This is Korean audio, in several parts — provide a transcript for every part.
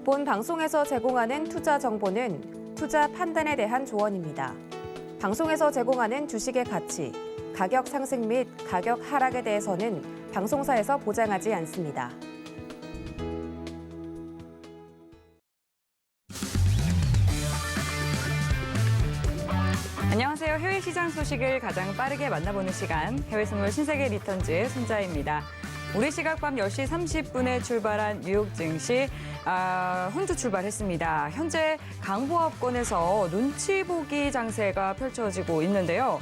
본 방송에서 제공하는 투자 정보는 투자 판단에 대한 조언입니다. 방송에서 제공하는 주식의 가치, 가격 상승 및 가격 하락에 대해서는 방송사에서 보장하지 않습니다. 안녕하세요. 해외 시장 소식을 가장 빠르게 만나보는 시간, 해외선물 신세계 리턴즈의 손자입니다. 우리 시각 밤 10시 30분에 출발한 뉴욕 증시 혼주 출발했습니다. 현재 강보합권에서 눈치 보기 장세가 펼쳐지고 있는데요.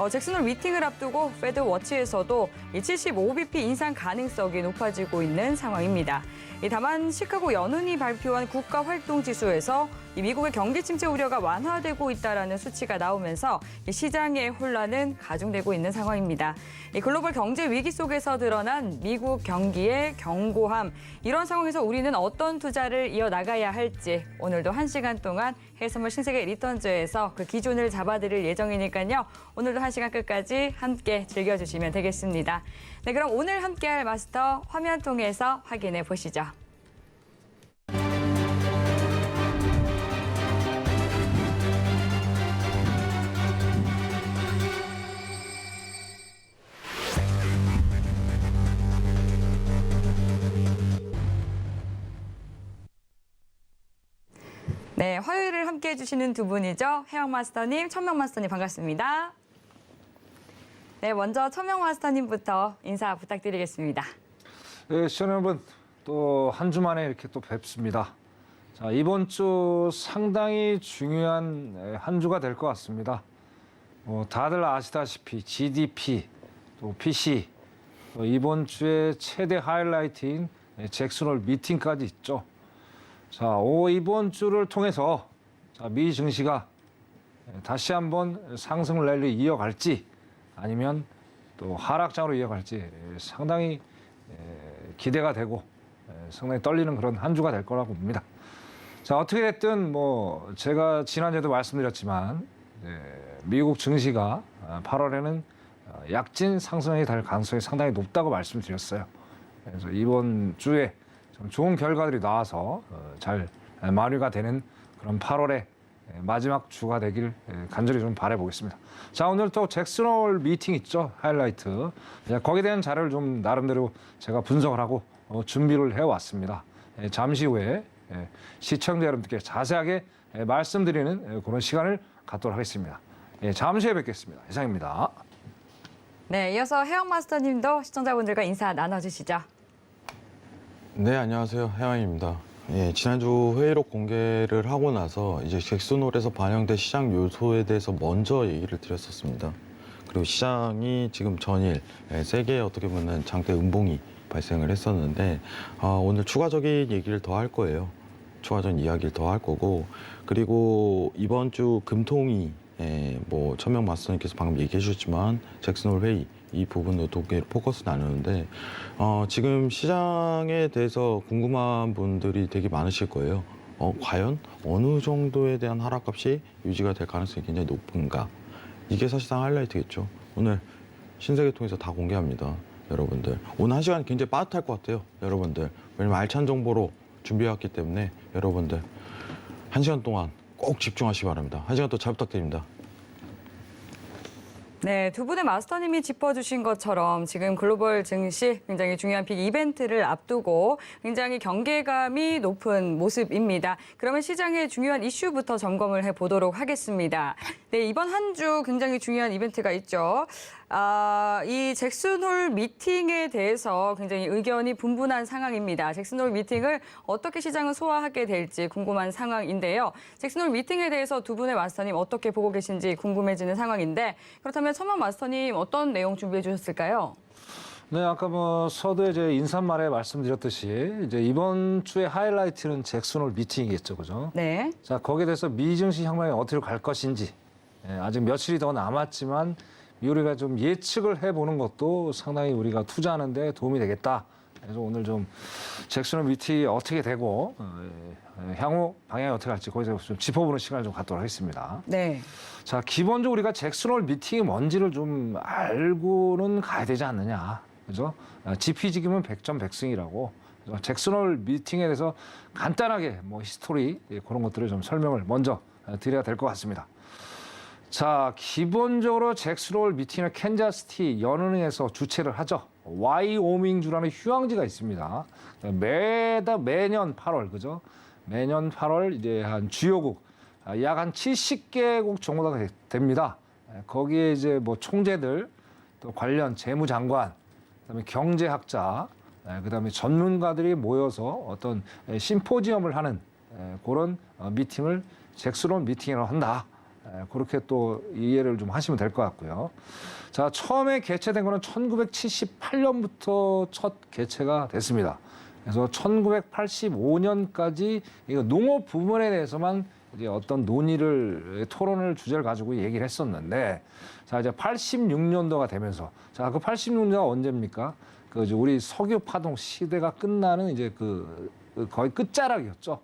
잭슨홀 미팅을 앞두고 페드 워치에서도 75bp 인상 가능성이 높아지고 있는 상황입니다. 다만 시카고 연은이 발표한 국가활동지수에서 미국의 경기 침체 우려가 완화되고 있다는 수치가 나오면서 시장의 혼란은 가중되고 있는 상황입니다. 글로벌 경제 위기 속에서 드러난 미국 경기의 견고함, 이런 상황에서 우리는 어떤 투자를 이어나가야 할지 오늘도 1시간 동안 해외선물 신세계 리턴즈에서 그 기준을 잡아드릴 예정이니까요. 오늘도 1시간 끝까지 함께 즐겨주시면 되겠습니다. 네, 그럼 오늘 함께할 마스터 화면 통해서 확인해 보시죠. 네, 화요일을 함께해 주시는 두 분이죠. 해영 마스터님, 천명 마스터님 반갑습니다. 네, 먼저 천명 마스터님부터 인사 부탁드리겠습니다. 네, 시청자 여러분, 또 한 주 만에 이렇게 또 뵙습니다. 자, 이번 주 상당히 중요한 한 주가 될 것 같습니다. 다들 아시다시피 GDP, 또 PC, 또 이번 주에 최대 하이라이트인 잭슨홀 미팅까지 있죠. 자, 이번 주를 통해서 미 증시가 다시 한번 상승 랠리 이어갈지 아니면 또 하락장으로 이어갈지 상당히 기대가 되고 상당히 떨리는 그런 한 주가 될 거라고 봅니다. 자, 어떻게 됐든 제가 지난주에도 말씀드렸지만 미국 증시가 8월에는 약진 상승이 될 가능성이 상당히 높다고 말씀드렸어요. 그래서 이번 주에 좀 좋은 결과들이 나와서 잘 마무리가 되는 그런 8월의 마지막 주가 되길 간절히 좀 바라보겠습니다. 자, 오늘 또 잭슨홀 미팅 있죠, 하이라이트. 거기에 대한 자료를 좀 나름대로 제가 분석을 하고 준비를 해왔습니다. 잠시 후에 시청자 여러분들께 자세하게 말씀드리는 그런 시간을 갖도록 하겠습니다. 잠시 후에 뵙겠습니다. 이상입니다. 네, 이어서 해영 마스터님도 시청자분들과 인사 나눠주시죠. 네, 안녕하세요. 해왕입니다. 지난주 회의록 공개를 하고 나서 이제 잭슨홀에서 반영된 시장 요소에 대해서 먼저 얘기를 드렸었습니다. 그리고 시장이 지금 전일 세게 어떻게 보면 장대 음봉이 발생을 했었는데 오늘 추가적인 얘기를 더 할 거예요. 추가적인 이야기를 더 할 거고, 그리고 이번 주 금통위 천명 마스터님께서 방금 얘기해 주셨지만 잭슨홀 회의 이 부분도 되게 포커스 나누는데 지금 시장에 대해서 궁금한 분들이 되게 많으실 거예요. 과연 어느 정도에 대한 하락값이 유지가 될 가능성이 굉장히 높은가? 이게 사실상 하이라이트겠죠. 오늘 신세계 통해서 다 공개합니다. 여러분들 오늘 1시간 굉장히 빠듯할 것 같아요. 여러분들 왜냐면 알찬 정보로 준비해왔기 때문에 여러분들 1시간 동안 꼭 집중하시기 바랍니다. 1시간 또 잘 부탁드립니다. 네, 두 분의 마스터님이 짚어주신 것처럼 지금 글로벌 증시 굉장히 중요한 빅 이벤트를 앞두고 굉장히 경계감이 높은 모습입니다. 그러면 시장의 중요한 이슈부터 점검을 해보도록 하겠습니다. 네, 이번 한 주 굉장히 중요한 이벤트가 있죠. 이 잭슨홀 미팅에 대해서 굉장히 의견이 분분한 상황입니다. 잭슨홀 미팅을 어떻게 시장은 소화하게 될지 궁금한 상황인데요. 잭슨홀 미팅에 대해서 두 분의 마스터님 어떻게 보고 계신지 궁금해지는 상황인데, 그렇다면 천명 마스터님 어떤 내용 준비해 주셨을까요? 네, 아까 서두에 제 인사말에 말씀드렸듯이 이제 이번 주의 하이라이트는 잭슨홀 미팅이겠죠, 그죠? 네. 자, 거기에 대해서 미 증시 향방이 어떻게 갈 것인지 아직 며칠이 더 남았지만 우리가 좀 예측을 해보는 것도 상당히 우리가 투자하는데 도움이 되겠다. 그래서 오늘 좀 잭슨홀 미팅이 어떻게 되고 향후 방향이 어떻게 갈지 거기서 좀 짚어보는 시간을 좀 갖도록 하겠습니다. 네. 자, 기본적으로 우리가 잭슨홀 미팅이 뭔지를 좀 알고는 가야 되지 않느냐. 그죠? 지피지기면 백전백승이라고 그래서 잭슨홀 미팅에 대해서 간단하게 뭐 히스토리 그런 것들을 좀 설명을 먼저 드려야 될 것 같습니다. 자, 기본적으로 잭슨홀 미팅을 캔자스시티 연은행에서 주최를 하죠. 와이오밍주라는 휴양지가 있습니다. 매년 8월, 그죠? 매년 8월 이제 한 주요국 약 한 70개국 정도가 됩니다. 거기에 이제 뭐 총재들, 또 관련 재무장관, 그다음에 경제학자, 그다음에 전문가들이 모여서 어떤 심포지엄을 하는 그런 미팅을 잭슨홀 미팅이라고 한다. 그렇게 또 이해를 좀 하시면 될 것 같고요. 자, 처음에 개최된 거는 1978년부터 첫 개최가 됐습니다. 그래서 1985년까지 이거 농업 부문에 대해서만 이제 어떤 논의를 토론을 주제를 가지고 얘기를 했었는데, 자 이제 86년도가 되면서, 자 그 86년도가 언제입니까? 그 이제 우리 석유 파동 시대가 끝나는 이제 그 거의 끝자락이었죠.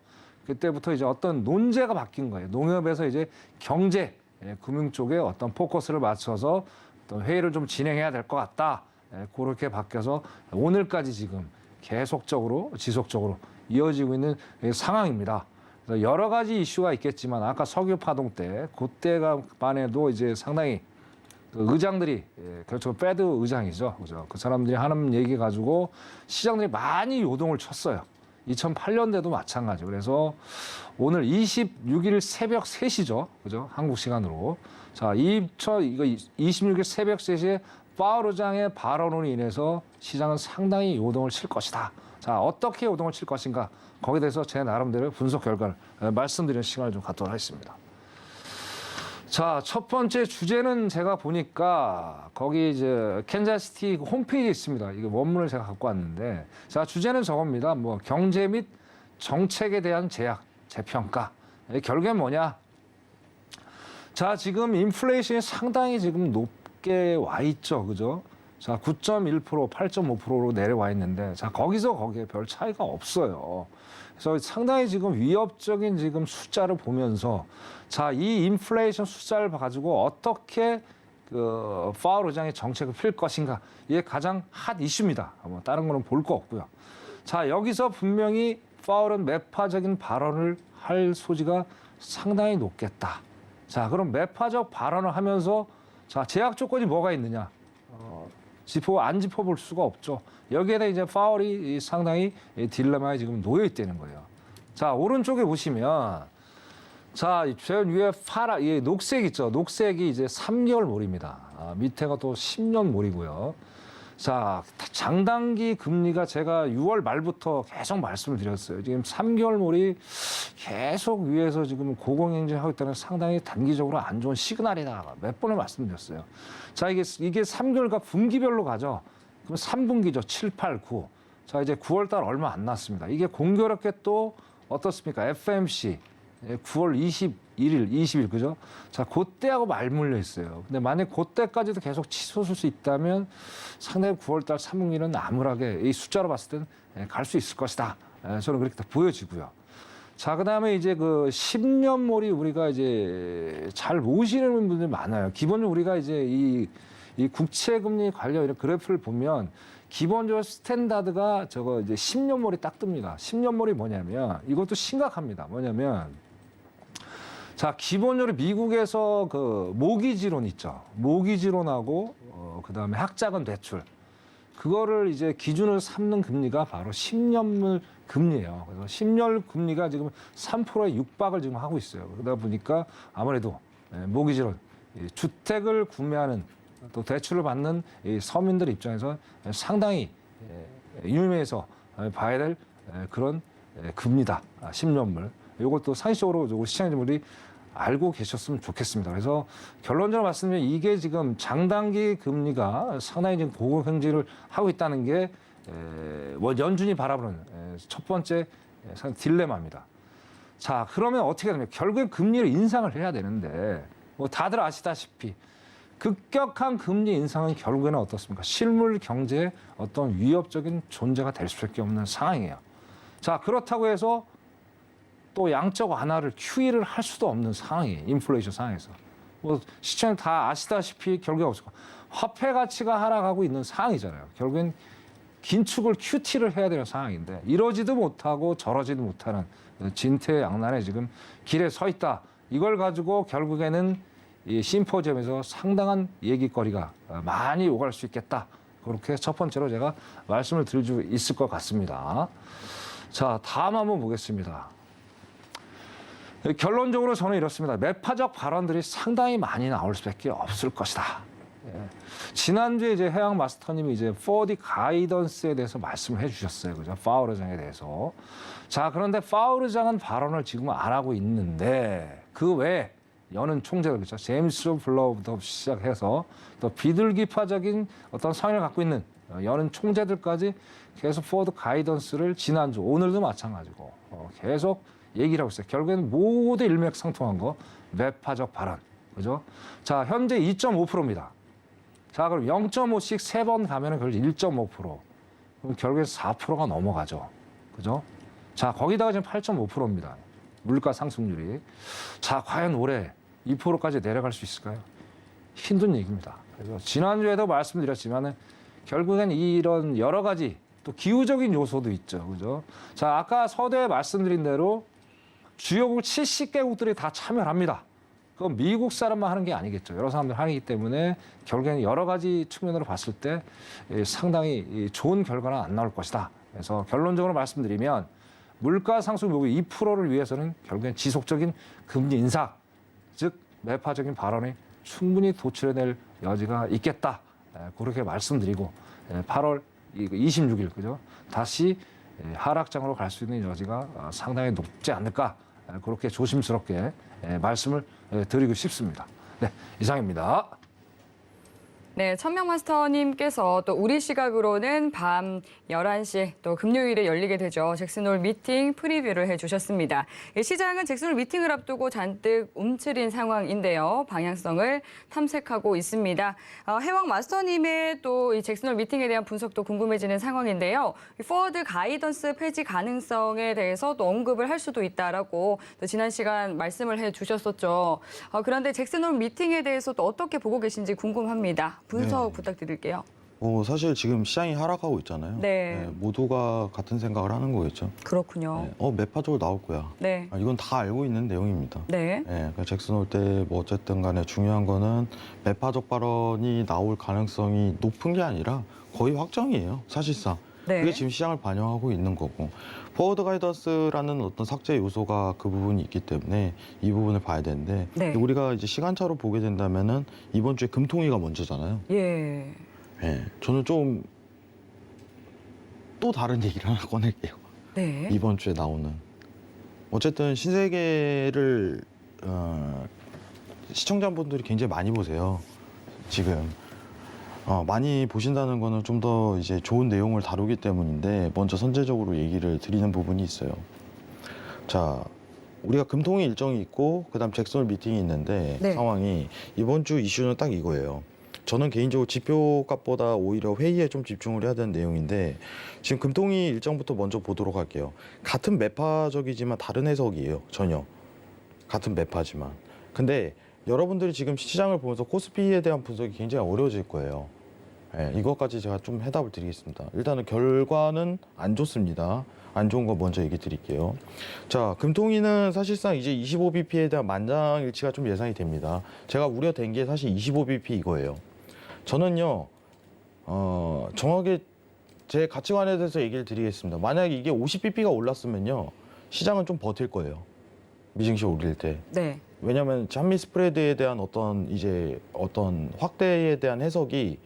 그때부터 이제 어떤 논제가 바뀐 거예요. 농협에서 이제 경제, 금융 쪽에 어떤 포커스를 맞춰서 어떤 회의를 좀 진행해야 될 것 같다. 그렇게 바뀌어서 오늘까지 지금 계속적으로 지속적으로 이어지고 있는 상황입니다. 그래서 여러 가지 이슈가 있겠지만 아까 석유 파동 때 그때가 반에도 이제 상당히 그 의장들이 그렇죠, 페드 의장이죠, 그죠? 그 사람들이 하는 얘기 가지고 시장들이 많이 요동을 쳤어요. 2008년대도 마찬가지. 그래서 오늘 26일 새벽 3시죠, 그죠? 한국 시간으로. 자, 이거 26일 새벽 3시에 파월 의장의 발언으로 인해서 시장은 상당히 요동을 칠 것이다. 자, 어떻게 요동을 칠 것인가? 거기에 대해서 제 나름대로 분석 결과를 말씀드리는 시간을 좀 갖도록 하겠습니다. 자, 첫 번째 주제는 제가 보니까 거기 이제 캔자스시티 홈페이지에 있습니다. 이게 원문을 제가 갖고 왔는데, 자, 주제는 저겁니다. 뭐 경제 및 정책에 대한 제약, 재평가. 결국엔 뭐냐? 자, 지금 인플레이션이 상당히 지금 높게 와 있죠, 그죠? 자, 9.1%, 8.5%로 내려와 있는데, 자, 거기에 별 차이가 없어요. 그래서 상당히 지금 위협적인 지금 숫자를 보면서, 자, 이 인플레이션 숫자를 가지고 어떻게 그 파월 의장의 정책을 펼 것인가, 이게 가장 핫 이슈입니다. 뭐 다른 거는 볼 거 없고요. 자, 여기서 분명히 파월은 매파적인 발언을 할 소지가 상당히 높겠다. 자, 그럼 매파적 발언을 하면서, 자, 제약 조건이 뭐가 있느냐? 안 짚어볼 수가 없죠. 여기에 대해 이제 파월이 상당히 딜레마에 지금 놓여 있다는 거예요. 자, 오른쪽에 보시면, 자, 제일 위에 이 녹색 있죠. 녹색이 이제 3개월 몰입니다. 밑에가 또 10년 몰이고요. 자, 장단기 금리가 제가 6월 말부터 계속 말씀을 드렸어요. 지금 3개월 몰이 계속 위에서 지금 고공행진하고 있다는 상당히 단기적으로 안 좋은 시그널이다. 몇 번을 말씀드렸어요. 자, 이게 3개월과 분기별로 가죠. 그럼 3분기죠. 7, 8, 9. 자, 이제 9월 달 얼마 안 났습니다. 이게 공교롭게 또 어떻습니까? FMC 9월 21일, 20일, 그죠? 자, 그때하고 말물려 있어요. 근데 만약 그때까지도 계속 치솟을 수 있다면 상당히 9월달 3분기는 암울하게 이 숫자로 봤을 땐 갈 수 있을 것이다. 저는 그렇게 보여지고요. 자, 그 다음에 이제 그 10년몰이 우리가 이제 잘 모시는 분들이 많아요. 기본적으로 우리가 이제 이 국채금리 관련 이런 그래프를 보면 기본적으로 스탠다드가 저거 이제 10년몰이 딱 뜹니다. 10년몰이 뭐냐면 이것도 심각합니다. 뭐냐면, 자, 기본적으로 미국에서 그 모기지론 있죠. 모기지론하고 그다음에 학자금 대출. 그거를 이제 기준으로 삼는 금리가 바로 10년물 금리예요. 그래서 10년 금리가 지금 3%에 육박을 지금 하고 있어요. 그러다 보니까 아무래도 모기지론, 주택을 구매하는 또 대출을 받는 이 서민들 입장에서 상당히 유의미해서 봐야 될 그런 금리다. 10년물. 이것도 상식적으로 시청자분들이 알고 계셨으면 좋겠습니다. 그래서 결론적으로 말씀드리면 이게 지금 장단기 금리가 상당히 지금 고공행진을 하고 있다는 게 연준이 바라보는 첫 번째 딜레마입니다. 자, 그러면 어떻게 되냐면 결국엔 금리를 인상을 해야 되는데 뭐 다들 아시다시피 급격한 금리 인상은 결국에는 어떻습니까? 실물 경제의 어떤 위협적인 존재가 될 수밖에 없는 상황이에요. 자, 그렇다고 해서 또 양적 완화를 QE를 할 수도 없는 상황이에요. 인플레이션 상황에서. 뭐 시청자 다 아시다시피 결국에 없을 거. 화폐 가치가 하락하고 있는 상황이잖아요. 결국엔 긴축을 QT를 해야 되는 상황인데 이러지도 못하고 저러지도 못하는 진퇴양난에 지금 길에 서 있다. 이걸 가지고 결국에는 이 심포지엄에서 상당한 얘기거리가 많이 오갈 수 있겠다. 그렇게 첫 번째로 제가 말씀을 드릴 수 있을 것 같습니다. 자, 다음 한번 보겠습니다. 결론적으로 저는 이렇습니다. 매파적 발언들이 상당히 많이 나올 수밖에 없을 것이다. 예. 지난주에 이제 해양 마스터님이 이제 4D 가이던스에 대해서 말씀을 해주셨어요. 그죠? 파우르장에 대해서. 자, 그런데 파우르장은 발언을 지금 안 하고 있는데 그 외에 여는 총재들, 그렇죠? 제임스 블러부터 시작해서 또 비둘기파적인 어떤 성향을 갖고 있는 여는 총재들까지 계속 4D 가이던스를 지난주, 오늘도 마찬가지고 계속 얘기를 하고 있어요. 결국에는 모두 일맥상통한 거, 매파적 발언. 그죠? 자, 현재 2.5%입니다. 자, 그럼 0.5씩 3번 가면은 그걸 1.5%. 그럼 결국에 4%가 넘어가죠. 그죠? 자, 거기다가 지금 8.5%입니다. 물가 상승률이. 자, 과연 올해 2%까지 내려갈 수 있을까요? 힘든 얘기입니다. 그래서 지난주에도 말씀드렸지만은 결국엔 이런 여러 가지 또 기후적인 요소도 있죠. 그죠? 자, 아까 서두에 말씀드린 대로 주요국 70개국들이 다 참여를 합니다. 그건 미국 사람만 하는 게 아니겠죠. 여러 사람들 하기 때문에 결국에는 여러 가지 측면으로 봤을 때 상당히 좋은 결과는 안 나올 것이다. 그래서 결론적으로 말씀드리면 물가 상승 요구 2%를 위해서는 결국엔 지속적인 금리 인상, 즉 매파적인 발언이 충분히 도출해낼 여지가 있겠다. 그렇게 말씀드리고 8월 26일 그죠? 다시 하락장으로 갈 수 있는 여지가 상당히 높지 않을까. 그렇게 조심스럽게 말씀을 드리고 싶습니다. 네, 이상입니다. 네, 천명 마스터님께서 또 우리 시각으로는 밤 11시 또 금요일에 열리게 되죠. 잭슨홀 미팅 프리뷰를 해주셨습니다. 시장은 잭슨홀 미팅을 앞두고 잔뜩 움츠린 상황인데요. 방향성을 탐색하고 있습니다. 해왕 마스터님의 또 이 잭슨홀 미팅에 대한 분석도 궁금해지는 상황인데요. 포워드 가이던스 폐지 가능성에 대해서 또 언급을 할 수도 있다라고 또 지난 시간 말씀을 해주셨었죠. 그런데 잭슨홀 미팅에 대해서 또 어떻게 보고 계신지 궁금합니다. 분석 네. 부탁드릴게요. 사실 지금 시장이 하락하고 있잖아요. 네. 모두가 같은 생각을 하는 거겠죠. 그렇군요. 매파적으로 나올 거야. 네. 이건 다 알고 있는 내용입니다. 네. 그러니까 잭슨 올 때 뭐 어쨌든 간에 중요한 거는 매파적 발언이 나올 가능성이 높은 게 아니라 거의 확정이에요. 사실상. 네. 그게 지금 시장을 반영하고 있는 거고. 포워드 가이던스라는 어떤 삭제 요소가 그 부분이 있기 때문에 이 부분을 봐야 되는데 네. 우리가 이제 시간차로 보게 된다면은 이번 주에 금통위가 먼저잖아요. 예. 저는 좀 또 다른 얘기를 하나 꺼낼게요. 네. 이번 주에 나오는. 어쨌든 신세계를 시청자분들이 굉장히 많이 보세요. 지금. 많이 보신다는 거는 좀 더 이제 좋은 내용을 다루기 때문인데 먼저 선제적으로 얘기를 드리는 부분이 있어요. 자, 우리가 금통위 일정이 있고 그다음 잭슨 미팅이 있는데 네. 상황이 이번 주 이슈는 딱 이거예요. 저는 개인적으로 지표값보다 오히려 회의에 좀 집중을 해야 되는 내용인데 지금 금통위 일정부터 먼저 보도록 할게요. 같은 매파적이지만 다른 해석이에요. 전혀. 같은 매파지만. 근데 여러분들이 지금 시장을 보면서 코스피에 대한 분석이 굉장히 어려워질 거예요. 이것까지 제가 좀 해답을 드리겠습니다. 일단은 결과는 안 좋습니다. 안 좋은 거 먼저 얘기 드릴게요. 자, 금통위는 사실상 이제 25bp에 대한 만장일치가 좀 예상이 됩니다. 제가 우려된 게 사실 25bp 이거예요. 저는요, 정확하게 제 가치관에 대해서 얘기를 드리겠습니다. 만약에 이게 50bp가 올랐으면요, 시장은 좀 버틸 거예요. 미증시 오를 때. 네. 왜냐하면 한미 스프레드에 대한 어떤 확대에 대한 해석이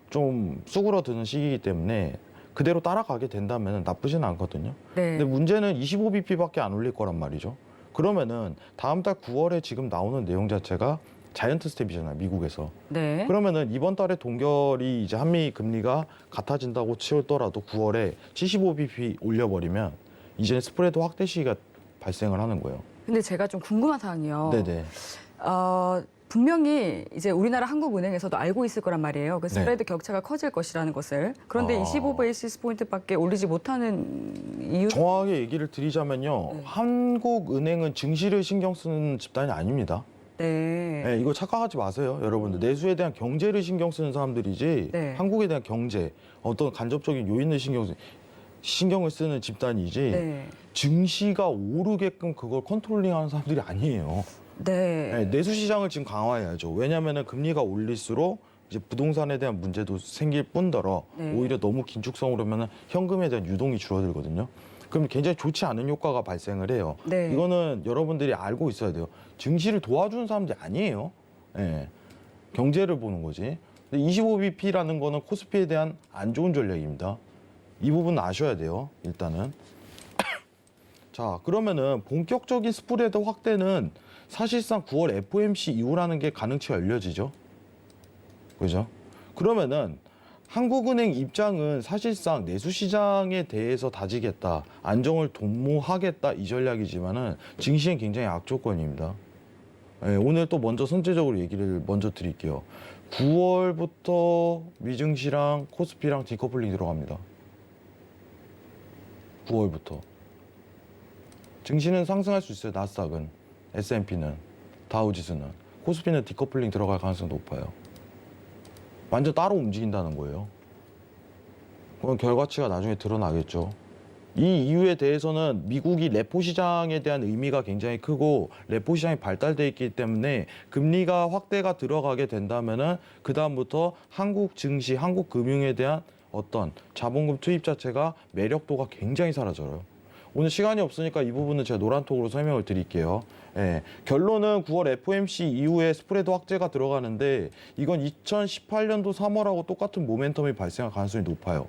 좀 쑥으로드는 시기이기 때문에 그대로 따라가게 된다면 나쁘지는 않거든요. 네. 근데 문제는 25bp밖에 안 올릴 거란 말이죠. 그러면은 다음 달 9월에 지금 나오는 내용 자체가 자이언트 스텝이잖아요, 미국에서. 네. 그러면은 이번 달에 동결이 이제 한미 금리가 같아진다고 치더라도 9월에 75bp 올려버리면 이제 스프레드 확대 시기가 발생을 하는 거예요. 근데 제가 좀 궁금한 사항이요. 네네. 분명히 이제 우리나라 한국은행에서도 알고 있을 거란 말이에요. 그 네. 스프레드 격차가 커질 것이라는 것을. 그런데 25베이시스 포인트밖에 올리지 못하는 이유? 정확하게 얘기를 드리자면요. 네. 한국은행은 증시를 신경 쓰는 집단이 아닙니다. 네. 네, 이거 착각하지 마세요, 여러분들. 내수에 대한 경제를 신경 쓰는 사람들이지 네. 한국에 대한 경제, 어떤 간접적인 요인을 신경을 쓰는 집단이지 네. 증시가 오르게끔 그걸 컨트롤링하는 사람들이 아니에요. 네. 네, 내수 시장을 지금 강화해야죠. 왜냐하면 금리가 올릴수록 이제 부동산에 대한 문제도 생길 뿐더러 네. 오히려 너무 긴축성으로 하면 현금에 대한 유동이 줄어들거든요. 그럼 굉장히 좋지 않은 효과가 발생을 해요. 네. 이거는 여러분들이 알고 있어야 돼요. 증시를 도와주는 사람들이 아니에요. 예. 경제를 보는 거지. 근데 25bp라는 거는 코스피에 대한 안 좋은 전략입니다. 이 부분 아셔야 돼요. 일단은. 자, 그러면은 본격적인 스프레드 확대는 사실상 9월 FOMC 이후라는 게 가능치가 열려지죠. 그죠? 그러면은 한국은행 입장은 사실상 내수시장에 대해서 다지겠다, 안정을 도모하겠다 이 전략이지만은 증시엔 굉장히 악조건입니다. 네, 오늘 또 먼저 선제적으로 얘기를 먼저 드릴게요. 9월부터 미증시랑 코스피랑 디커플링 들어갑니다. 9월부터. 증시는 상승할 수 있어요. 나스닥은, S&P는, 다우지수는. 코스피는 디커플링 들어갈 가능성이 높아요. 완전 따로 움직인다는 거예요. 그럼 결과치가 나중에 드러나겠죠. 이 이유에 대해서는 미국이 레포 시장에 대한 의미가 굉장히 크고 레포 시장이 발달돼 있기 때문에 금리가 확대가 들어가게 된다면은 그 다음부터 한국 증시, 한국 금융에 대한 어떤 자본금 투입 자체가 매력도가 굉장히 사라져요. 오늘 시간이 없으니까 이 부분은 제가 노란톡으로 설명을 드릴게요. 예, 결론은 9월 FOMC 이후에 스프레드 확대가 들어가는데 이건 2018년도 3월하고 똑같은 모멘텀이 발생할 가능성이 높아요.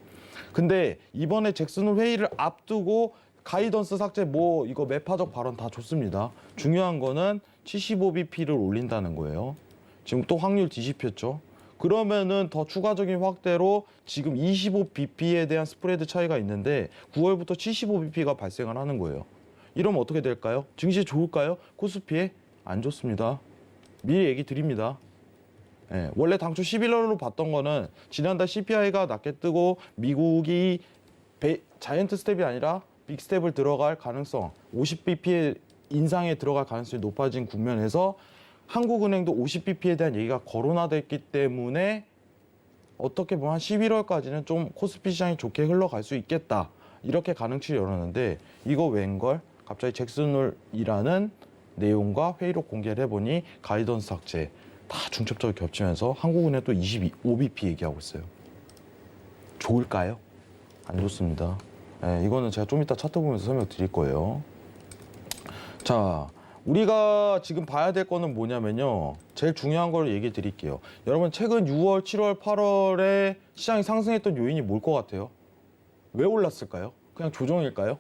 근데 이번에 잭슨홀 회의를 앞두고 가이던스 삭제 이거 매파적 발언 다 좋습니다. 중요한 거는 75bp를 올린다는 거예요. 지금 또 확률 뒤집혔죠. 그러면은 더 추가적인 확대로 지금 25bp에 대한 스프레드 차이가 있는데 9월부터 75bp가 발생을 하는 거예요. 이러면 어떻게 될까요? 증시 좋을까요? 코스피에 안 좋습니다. 미리 얘기 드립니다. 예, 원래 당초 11월로 봤던 거는 지난달 CPI가 낮게 뜨고 미국이 자이언트 스텝이 아니라 빅 스텝을 들어갈 가능성, 50bp의 인상에 들어갈 가능성이 높아진 국면에서 한국은행도 50bp에 대한 얘기가 거론화됐기 때문에 어떻게 보면 한 11월까지는 좀 코스피 시장이 좋게 흘러갈 수 있겠다. 이렇게 가능치를 열었는데 이거 웬걸? 갑자기 잭슨홀이라는 내용과 회의록 공개를 해보니 가이던스 삭제 다 중첩적으로 겹치면서 한국은행 또 25bp 얘기하고 있어요. 좋을까요? 안 좋습니다. 네, 이거는 제가 좀 이따 차트 보면서 설명 드릴 거예요. 자, 우리가 지금 봐야 될 거는 뭐냐면요. 제일 중요한 걸 얘기 드릴게요. 여러분 최근 6월, 7월, 8월에 시장이 상승했던 요인이 뭘 것 같아요? 왜 올랐을까요? 그냥 조정일까요?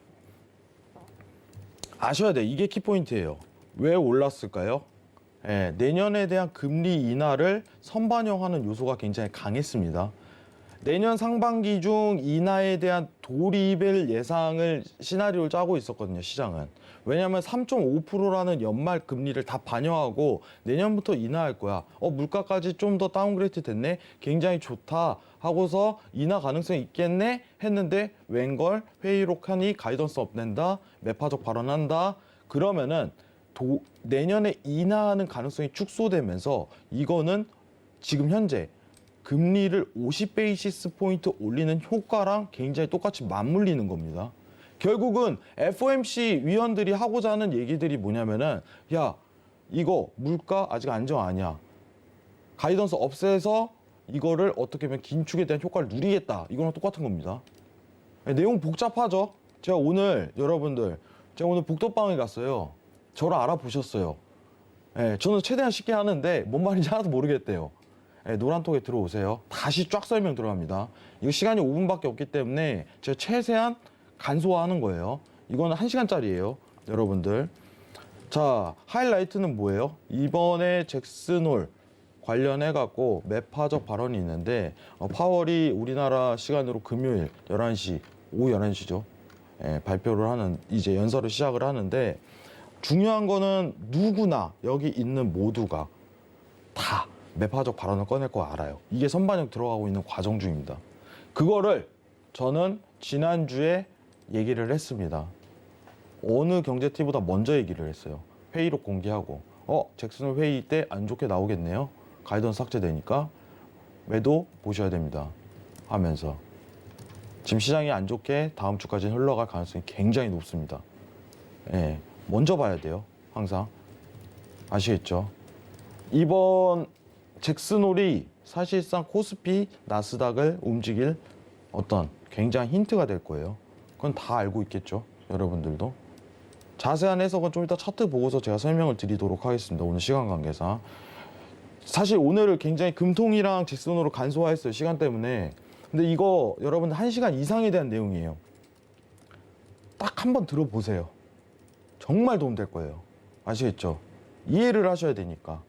아셔야 돼. 이게 키포인트예요. 왜 올랐을까요? 예, 내년에 대한 금리 인하를 선반영하는 요소가 굉장히 강했습니다. 내년 상반기 중 인하에 대한 돌입을 예상을 시나리오를 짜고 있었거든요, 시장은. 왜냐하면 3.5%라는 연말 금리를 다 반영하고 내년부터 인하할 거야. 물가까지 좀 더 다운그레이드 됐네? 굉장히 좋다 하고서 인하 가능성이 있겠네? 했는데 웬걸? 회의록 하니 가이던스 없낸다? 매파적 발언한다? 그러면은 내년에 인하하는 가능성이 축소되면서 이거는 지금 현재 금리를 50베이시스 포인트 올리는 효과랑 굉장히 똑같이 맞물리는 겁니다. 결국은 FOMC 위원들이 하고자 하는 얘기들이 뭐냐면은 야, 이거 물가 아직 안정 아니야. 가이던스 없애서 이거를 어떻게 보면 긴축에 대한 효과를 누리겠다. 이거랑 똑같은 겁니다. 내용 복잡하죠? 제가 오늘 복덕방에 갔어요. 저를 알아보셨어요. 예, 저는 최대한 쉽게 하는데 뭔 말인지 하나도 모르겠대요. 예, 노란톡에 들어오세요. 다시 쫙 설명 들어갑니다. 이거 시간이 5분밖에 없기 때문에 제가 최대한 간소화하는 거예요. 이거는 1시간짜리예요, 여러분들. 자, 하이라이트는 뭐예요? 이번에 잭슨홀 관련해갖고 매파적 발언이 있는데 파월이 우리나라 시간으로 금요일 11시, 오후 11시죠. 예, 발표를 하는, 이제 연설을 시작을 하는데 중요한 거는 누구나 여기 있는 모두가 다 매파적 발언을 꺼낼 거 알아요. 이게 선반영 들어가고 있는 과정 중입니다. 그거를 저는 지난주에 얘기를 했습니다. 어느 경제티보다 먼저 얘기를 했어요. 회의록 공개하고. 잭슨홀 회의 때 안 좋게 나오겠네요. 가이던스 삭제되니까 매도 보셔야 됩니다. 하면서 지금 시장이 안 좋게 다음 주까지 흘러갈 가능성이 굉장히 높습니다. 예, 먼저 봐야 돼요. 항상. 아시겠죠? 이번 잭슨홀이 사실상 코스피, 나스닥을 움직일 어떤 굉장히 힌트가 될 거예요. 그건 다 알고 있겠죠, 여러분들도. 자세한 해석은 좀 이따 차트 보고서 제가 설명을 드리도록 하겠습니다. 오늘 시간 관계상. 사실 오늘을 굉장히 금통이랑 잭슨홀을 간소화했어요, 시간 때문에. 근데 이거 여러분 1시간 이상에 대한 내용이에요. 딱 한번 들어보세요. 정말 도움될 거예요. 아시겠죠? 이해를 하셔야 되니까.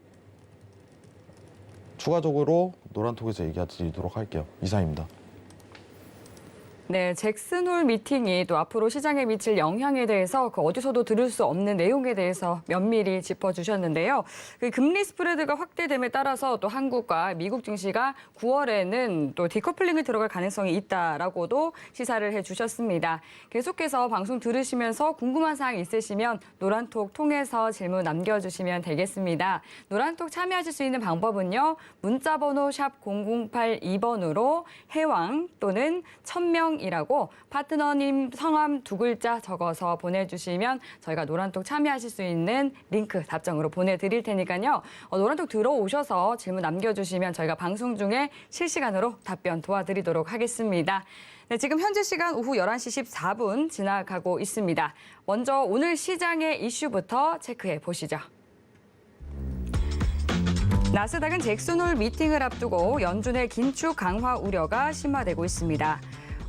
추가적으로 노란톡에서 얘기 드리도록 할게요. 이상입니다. 네, 잭슨홀 미팅이 또 앞으로 시장에 미칠 영향에 대해서 그 어디서도 들을 수 없는 내용에 대해서 면밀히 짚어주셨는데요. 그 금리 스프레드가 확대됨에 따라서 또 한국과 미국 증시가 9월에는 또 디커플링이 들어갈 가능성이 있다라고도 시사를 해주셨습니다. 계속해서 방송 들으시면서 궁금한 사항 있으시면 노란톡 통해서 질문 남겨주시면 되겠습니다. 노란톡 참여하실 수 있는 방법은요. 문자번호 샵 0082번으로 해왕 또는 1000명 이라고 파트너님 성함 2글자 적어서 보내주시면 저희가 노란톡 참여하실 수 있는 링크 답장으로 보내드릴 테니까요. 노란톡 들어오셔서 질문 남겨주시면 저희가 방송 중에 실시간으로 답변 도와드리도록 하겠습니다. 네, 지금 현재 시간 오후 11시 14분 지나가고 있습니다. 먼저 오늘 시장의 이슈부터 체크해 보시죠. 나스닥은 잭슨홀 미팅을 앞두고 연준의 긴축 강화 우려가 심화되고 있습니다.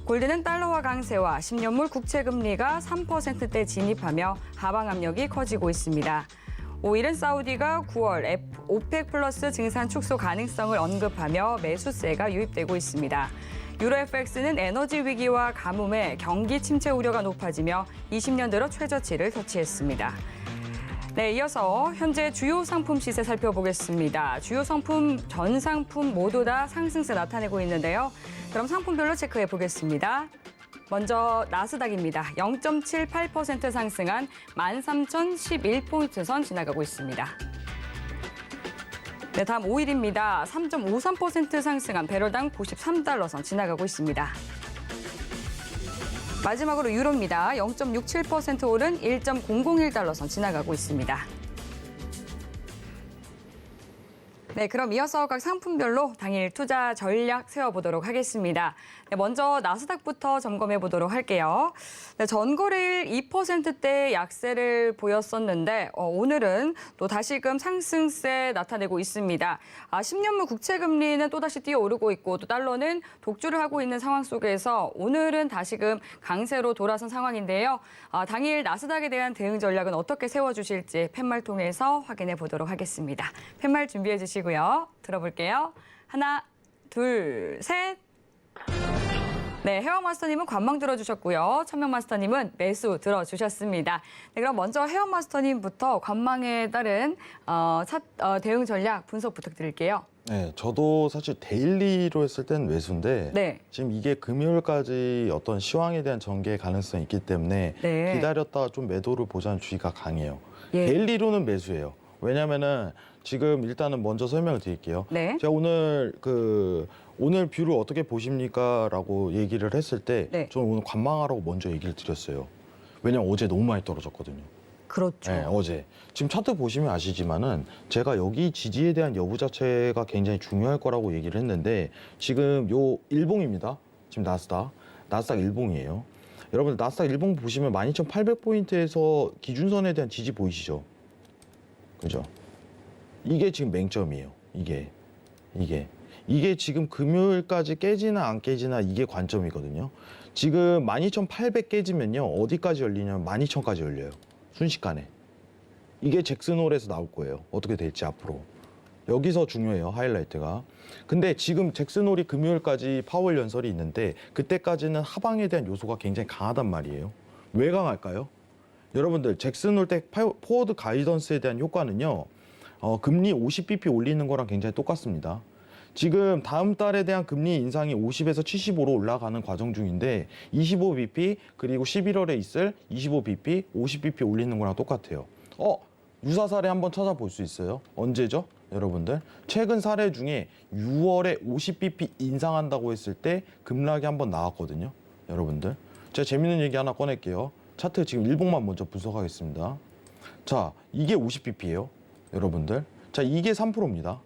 골드는 달러화 강세와 10년물 국채금리가 3%대 진입하며 하방 압력이 커지고 있습니다. 오일은 사우디가 9월 오펙 플러스 증산 축소 가능성을 언급하며 매수세가 유입되고 있습니다. 유로 FX는 에너지 위기와 가뭄에 경기 침체 우려가 높아지며 20년 들어 최저치를 터치했습니다. 네, 이어서 현재 주요 상품 시세 살펴보겠습니다. 주요 상품 전 상품 모두 다 상승세 나타내고 있는데요. 그럼 상품별로 체크해 보겠습니다. 먼저 나스닥입니다. 0.78% 상승한 13,011포인트 선 지나가고 있습니다. 네, 다음 오일입니다. 3.53% 상승한 배럴당 93달러 선 지나가고 있습니다. 마지막으로 유로입니다. 0.67% 오른 1.001달러 선 지나가고 있습니다. 네, 그럼 이어서 각 상품별로 당일 투자 전략 세워보도록 하겠습니다. 네, 먼저 나스닥부터 점검해 보도록 할게요. 네, 전거래일 2%대 약세를 보였었는데 오늘은 또 다시금 상승세 나타내고 있습니다. 10년물 국채금리는 또다시 뛰어오르고 있고 또 달러는 독주를 하고 있는 상황 속에서 오늘은 다시금 강세로 돌아선 상황인데요. 당일 나스닥에 대한 대응 전략은 어떻게 세워주실지 팻말 통해서 확인해 보도록 하겠습니다. 팻말 준비해 주시고요. 들어볼게요. 하나, 둘, 셋. 네, 해왕 마스터님은 관망 들어주셨고요. 천명 마스터님은 매수 들어주셨습니다. 네, 그럼 먼저 해왕 마스터님부터 관망에 따른 대응 전략 분석 부탁드릴게요. 네, 저도 사실 데일리로 했을 땐 매수인데 네. 지금 이게 금요일까지 어떤 시황에 대한 전개 가능성이 있기 때문에 네. 기다렸다가 좀 매도를 보자는 주의가 강해요. 예. 데일리로는 매수예요. 왜냐면은 지금 일단은 먼저 설명을 드릴게요. 네. 제가 오늘 오늘 뷰를 어떻게 보십니까?라고 얘기를 했을 때 네. 저는 오늘 관망하라고 먼저 얘기를 드렸어요. 왜냐면 어제 너무 많이 떨어졌거든요. 그렇죠. 네, 어제. 지금 차트 보시면 아시지만은 제가 여기 지지에 대한 여부 자체가 굉장히 중요할 거라고 얘기를 했는데 지금 요 일봉입니다. 지금 나스닥 일봉이에요. 여러분들 나스닥 일봉 보시면 12,800포인트에서 기준선에 대한 지지 보이시죠? 그죠? 이게 지금 맹점이에요. 이게 지금 금요일까지 깨지나 안 깨지나 이게 관점이거든요. 지금 12,800 깨지면요. 어디까지 열리냐면 12,000까지 열려요. 순식간에. 이게 잭슨홀에서 나올 거예요. 어떻게 될지 앞으로. 여기서 중요해요. 하이라이트가. 근데 지금 잭슨홀이 금요일까지 파월 연설이 있는데 그때까지는 하방에 대한 요소가 굉장히 강하단 말이에요. 왜 강할까요? 여러분들 잭슨홀 때 포워드 가이던스에 대한 효과는요. 금리 50bp 올리는 거랑 굉장히 똑같습니다. 지금 다음 달에 대한 금리 인상이 50에서 75로 올라가는 과정 중인데 25bp 그리고 11월에 있을 25bp, 50bp 올리는 거랑 똑같아요. 유사 사례 한번 찾아볼 수 있어요. 언제죠? 여러분들 최근 사례 중에 6월에 50bp 인상한다고 했을 때 급락이 한번 나왔거든요. 여러분들 제가 재밌는 얘기 하나 꺼낼게요. 차트 지금 일봉만 먼저 분석하겠습니다. 자, 이게 50bp예요. 여러분들 자, 이게 3%입니다.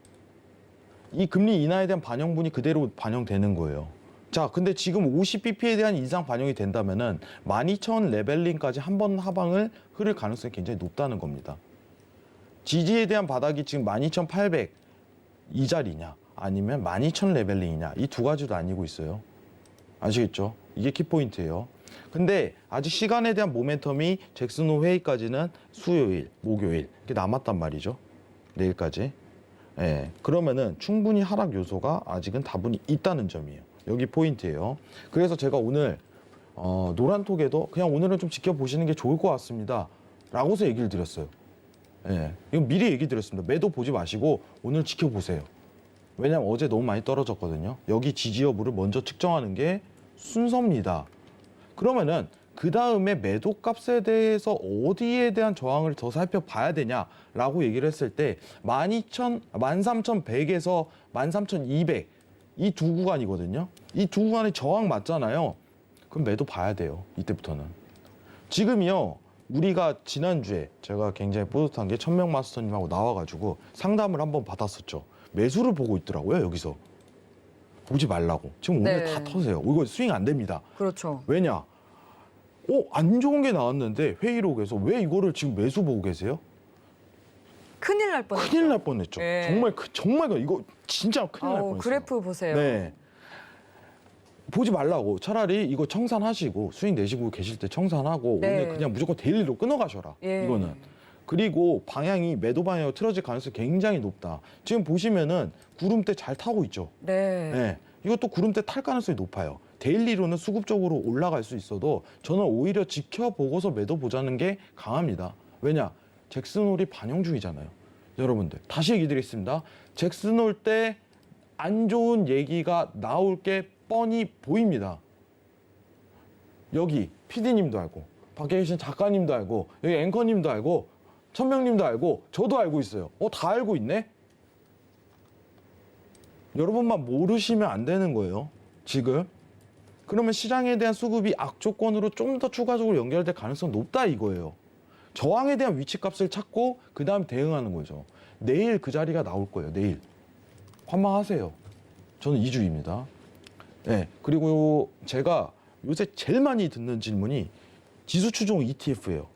이 금리 인하에 대한 반영분이 그대로 반영되는 거예요. 자, 근데 지금 50bp에 대한 인상 반영이 된다면은 12,000 레벨링까지 한 번 하방을 흐를 가능성이 굉장히 높다는 겁니다. 지지에 대한 바닥이 지금 12,800 이 자리냐 아니면 12,000 레벨링이냐 이 두 가지도 아니고 있어요. 아시겠죠? 이게 키포인트예요. 근데 아직 시간에 대한 모멘텀이 잭슨 홀 회의까지는 수요일, 목요일 이렇게 남았단 말이죠. 내일까지. 예, 그러면은 충분히 하락 요소가 아직은 다분히 있다는 점이에요. 여기 포인트예요. 그래서 제가 오늘 노란톡에도 그냥 오늘은 좀 지켜보시는 게 좋을 것 같습니다. 라고서 얘기를 드렸어요. 예, 이건 미리 얘기 드렸습니다. 매도 보지 마시고 오늘 지켜보세요. 왜냐면 어제 너무 많이 떨어졌거든요. 여기 지지 여부를 먼저 측정하는 게 순서입니다. 그러면은 그 다음에 매도 값에 대해서 어디에 대한 저항을 더 살펴봐야 되냐라고 얘기를 했을 때 13,100에서 13,200 이 두 구간이거든요. 이 두 구간이 저항 맞잖아요. 그럼 매도 봐야 돼요. 이때부터는. 지금이요. 우리가 지난주에 제가 굉장히 뿌듯한 게 천명 마스터님하고 나와가지고 상담을 한번 받았었죠. 매수를 보고 있더라고요. 여기서. 보지 말라고. 지금 오늘 네. 다 터세요. 이거 스윙 안 됩니다. 그렇죠. 왜냐? 안 좋은 게 나왔는데 회의록에서 왜 이거를 지금 매수 보고 계세요? 큰일 날 뻔했죠. 큰일 날 뻔했죠. 네. 정말 이거 진짜 큰일 날 뻔했어요. 그래프 보세요. 네. 보지 말라고. 차라리 이거 청산하시고 수익 내시고 계실 때 청산하고 네. 오늘 그냥 무조건 데일리로 끊어가셔라. 예. 이거는. 그리고 방향이 매도 방향으로 틀어질 가능성이 굉장히 높다. 지금 보시면은 구름대 잘 타고 있죠. 네. 네. 이것도 구름대 탈 가능성이 높아요. 데일리로는 수급적으로 올라갈 수 있어도 저는 오히려 지켜보고서 매도 보자는 게 강합니다. 왜냐? 잭슨홀이 반영 중이잖아요. 여러분들 다시 얘기 드리겠습니다. 잭슨홀 때 안 좋은 얘기가 나올 게 뻔히 보입니다. 여기 PD님도 알고 밖에 계신 작가님도 알고 여기 앵커님도 알고 천명님도 알고 저도 알고 있어요. 다 알고 있네? 여러분만 모르시면 안 되는 거예요. 지금. 그러면 시장에 대한 수급이 악조건으로 좀 더 추가적으로 연결될 가능성이 높다 이거예요. 저항에 대한 위치값을 찾고 그 다음 대응하는 거죠. 내일 그 자리가 나올 거예요. 내일. 환망하세요. 저는 이주입니다. 네. 그리고 제가 요새 제일 많이 듣는 질문이 지수 추종 ETF예요.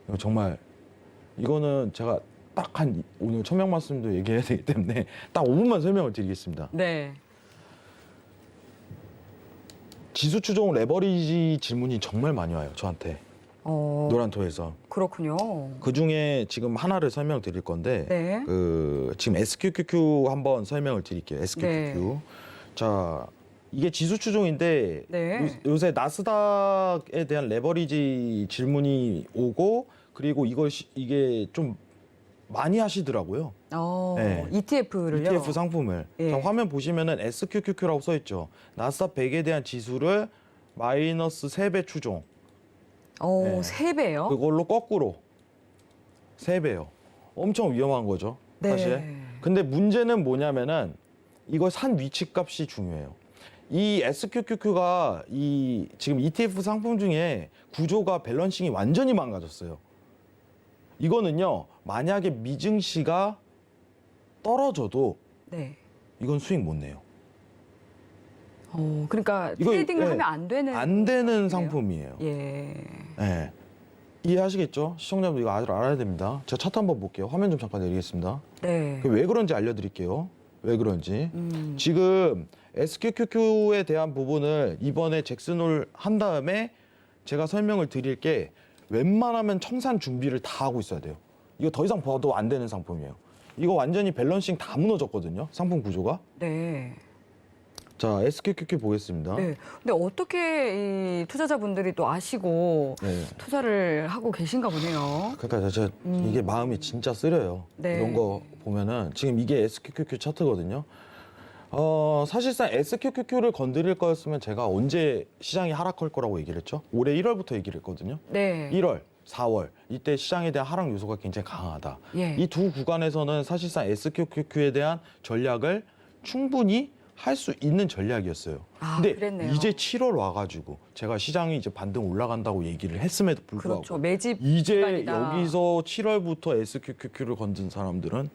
이거 정말 이거는 제가 딱 오늘 천명 말씀도 얘기해야 되기 때문에 딱 5분만 설명을 드리겠습니다. 네. 지수 추종 레버리지 질문이 정말 많이 와요. 저한테. 노란토에서. 그렇군요. 그 중에 지금 하나를 설명드릴 건데 네. 지금 SQQQ 한번 설명을 드릴게요. SQQQ. 네. 자, 이게 지수 추종인데 네. 요새 나스닥에 대한 레버리지 질문이 오고 그리고 이게 좀 많이 하시더라고요. 네. ETF를요. ETF 상품을. 예. 자, 화면 보시면은 SQQQ라고 써 있죠. 나스닥 100에 대한 지수를 마이너스 3배 추종. 네. 3배요? 그걸로 거꾸로 3배요. 엄청 위험한 거죠. 네. 사실. 근데 문제는 뭐냐면은 이걸 산 위치 값이 중요해요. 이 SQQQ가 이 지금 ETF 상품 중에 구조가 밸런싱이 완전히 망가졌어요. 이거는요. 만약에 미증시가 떨어져도 네. 이건 수익 못 내요. 그러니까 이거, 트레이딩을 예, 하면 안 되는 안 되는 상품이에요? 상품이에요. 예. 네. 이해하시겠죠? 시청자분들 이거 아주 알아야 됩니다. 제가 차트 한번 볼게요. 화면 좀 잠깐 내리겠습니다. 네. 왜 그런지 알려드릴게요. 왜 그런지. 음. 지금 SQQQ에 대한 부분을 이번에 잭슨홀 한 다음에 제가 설명을 드릴 게 웬만하면 청산 준비를 다 하고 있어야 돼요. 이거 더 이상 봐도 안 되는 상품이에요. 이거 완전히 밸런싱 다 무너졌거든요. 상품 구조가. 네. 자, SQQQ 보겠습니다. 네. 근데 어떻게 이 투자자분들이 또 아시고 네. 투자를 하고 계신가 보네요. 그러니까 제가 이게 마음이 진짜 쓰려요. 네. 이런 거 보면은 지금 이게 SQQQ 차트거든요. 사실상 SQQQ를 건드릴 거였으면 제가 언제 시장이 하락할 거라고 얘기를 했죠? 올해 1월부터 얘기를 했거든요. 네. 1월. 4월 이때 시장에 대한 하락 요소가 굉장히 강하다. 예. 이 두 구간에서는 사실상 SQQQ에 대한 전략을 충분히 할 수 있는 전략이었어요. 아, 근데 그랬네요. 이제 7월 와가지고 제가 시장이 이제 반등 올라간다고 얘기를 했음에도 불구하고 그렇죠. 매집 이제 기간이다. 여기서 7월부터 SQQQ를 건든 사람들은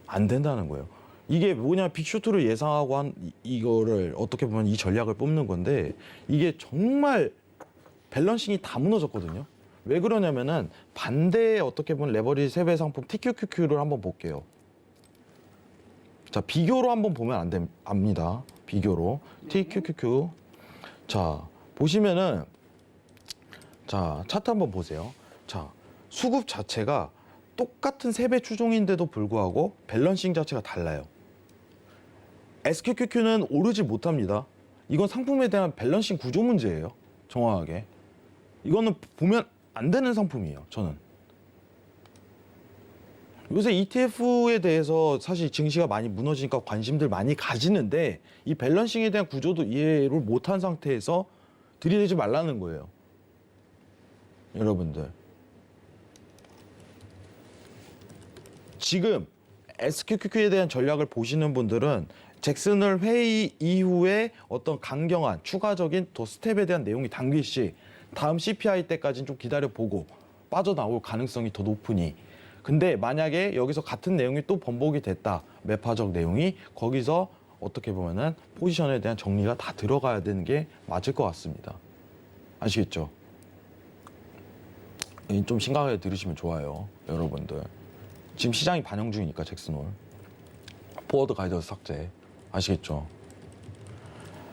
안 된다는 거예요. 이게 뭐냐, 빅쇼트를 예상하고 한 이거를 어떻게 보면 이 전략을 뽑는 건데 이게 정말 밸런싱이 다 무너졌거든요. 왜 그러냐면은 반대에 어떻게 보면 레버리지 3배 상품 TQQQ를 한번 볼게요. 자, 비교로 한번 보면 압니다. 비교로 TQQQ. 자, 보시면은 자, 차트 한번 보세요. 자, 수급 자체가 똑같은 3배 추종인데도 불구하고 밸런싱 자체가 달라요. SQQQ는 오르지 못합니다. 이건 상품에 대한 밸런싱 구조 문제예요. 정확하게. 이거는 보면 안 되는 상품이에요. 저는. 요새 ETF에 대해서 사실 증시가 많이 무너지니까 관심들 많이 가지는데 이 밸런싱에 대한 구조도 이해를 못한 상태에서 들이대지 말라는 거예요. 여러분들. 지금 SQQQ에 대한 전략을 보시는 분들은 잭슨홀 회의 이후에 어떤 강경한 추가적인 더 스텝에 대한 내용이 담길 시 다음 CPI 때까지는 좀 기다려보고 빠져나올 가능성이 더 높으니, 근데 만약에 여기서 같은 내용이 또 번복이 됐다, 매파적 내용이, 거기서 어떻게 보면은 포지션에 대한 정리가 다 들어가야 되는 게 맞을 것 같습니다. 아시겠죠? 좀 심각하게 들으시면 좋아요, 여러분들. 지금 시장이 반영 중이니까 잭슨홀 포워드 가이더스 삭제. 아시겠죠?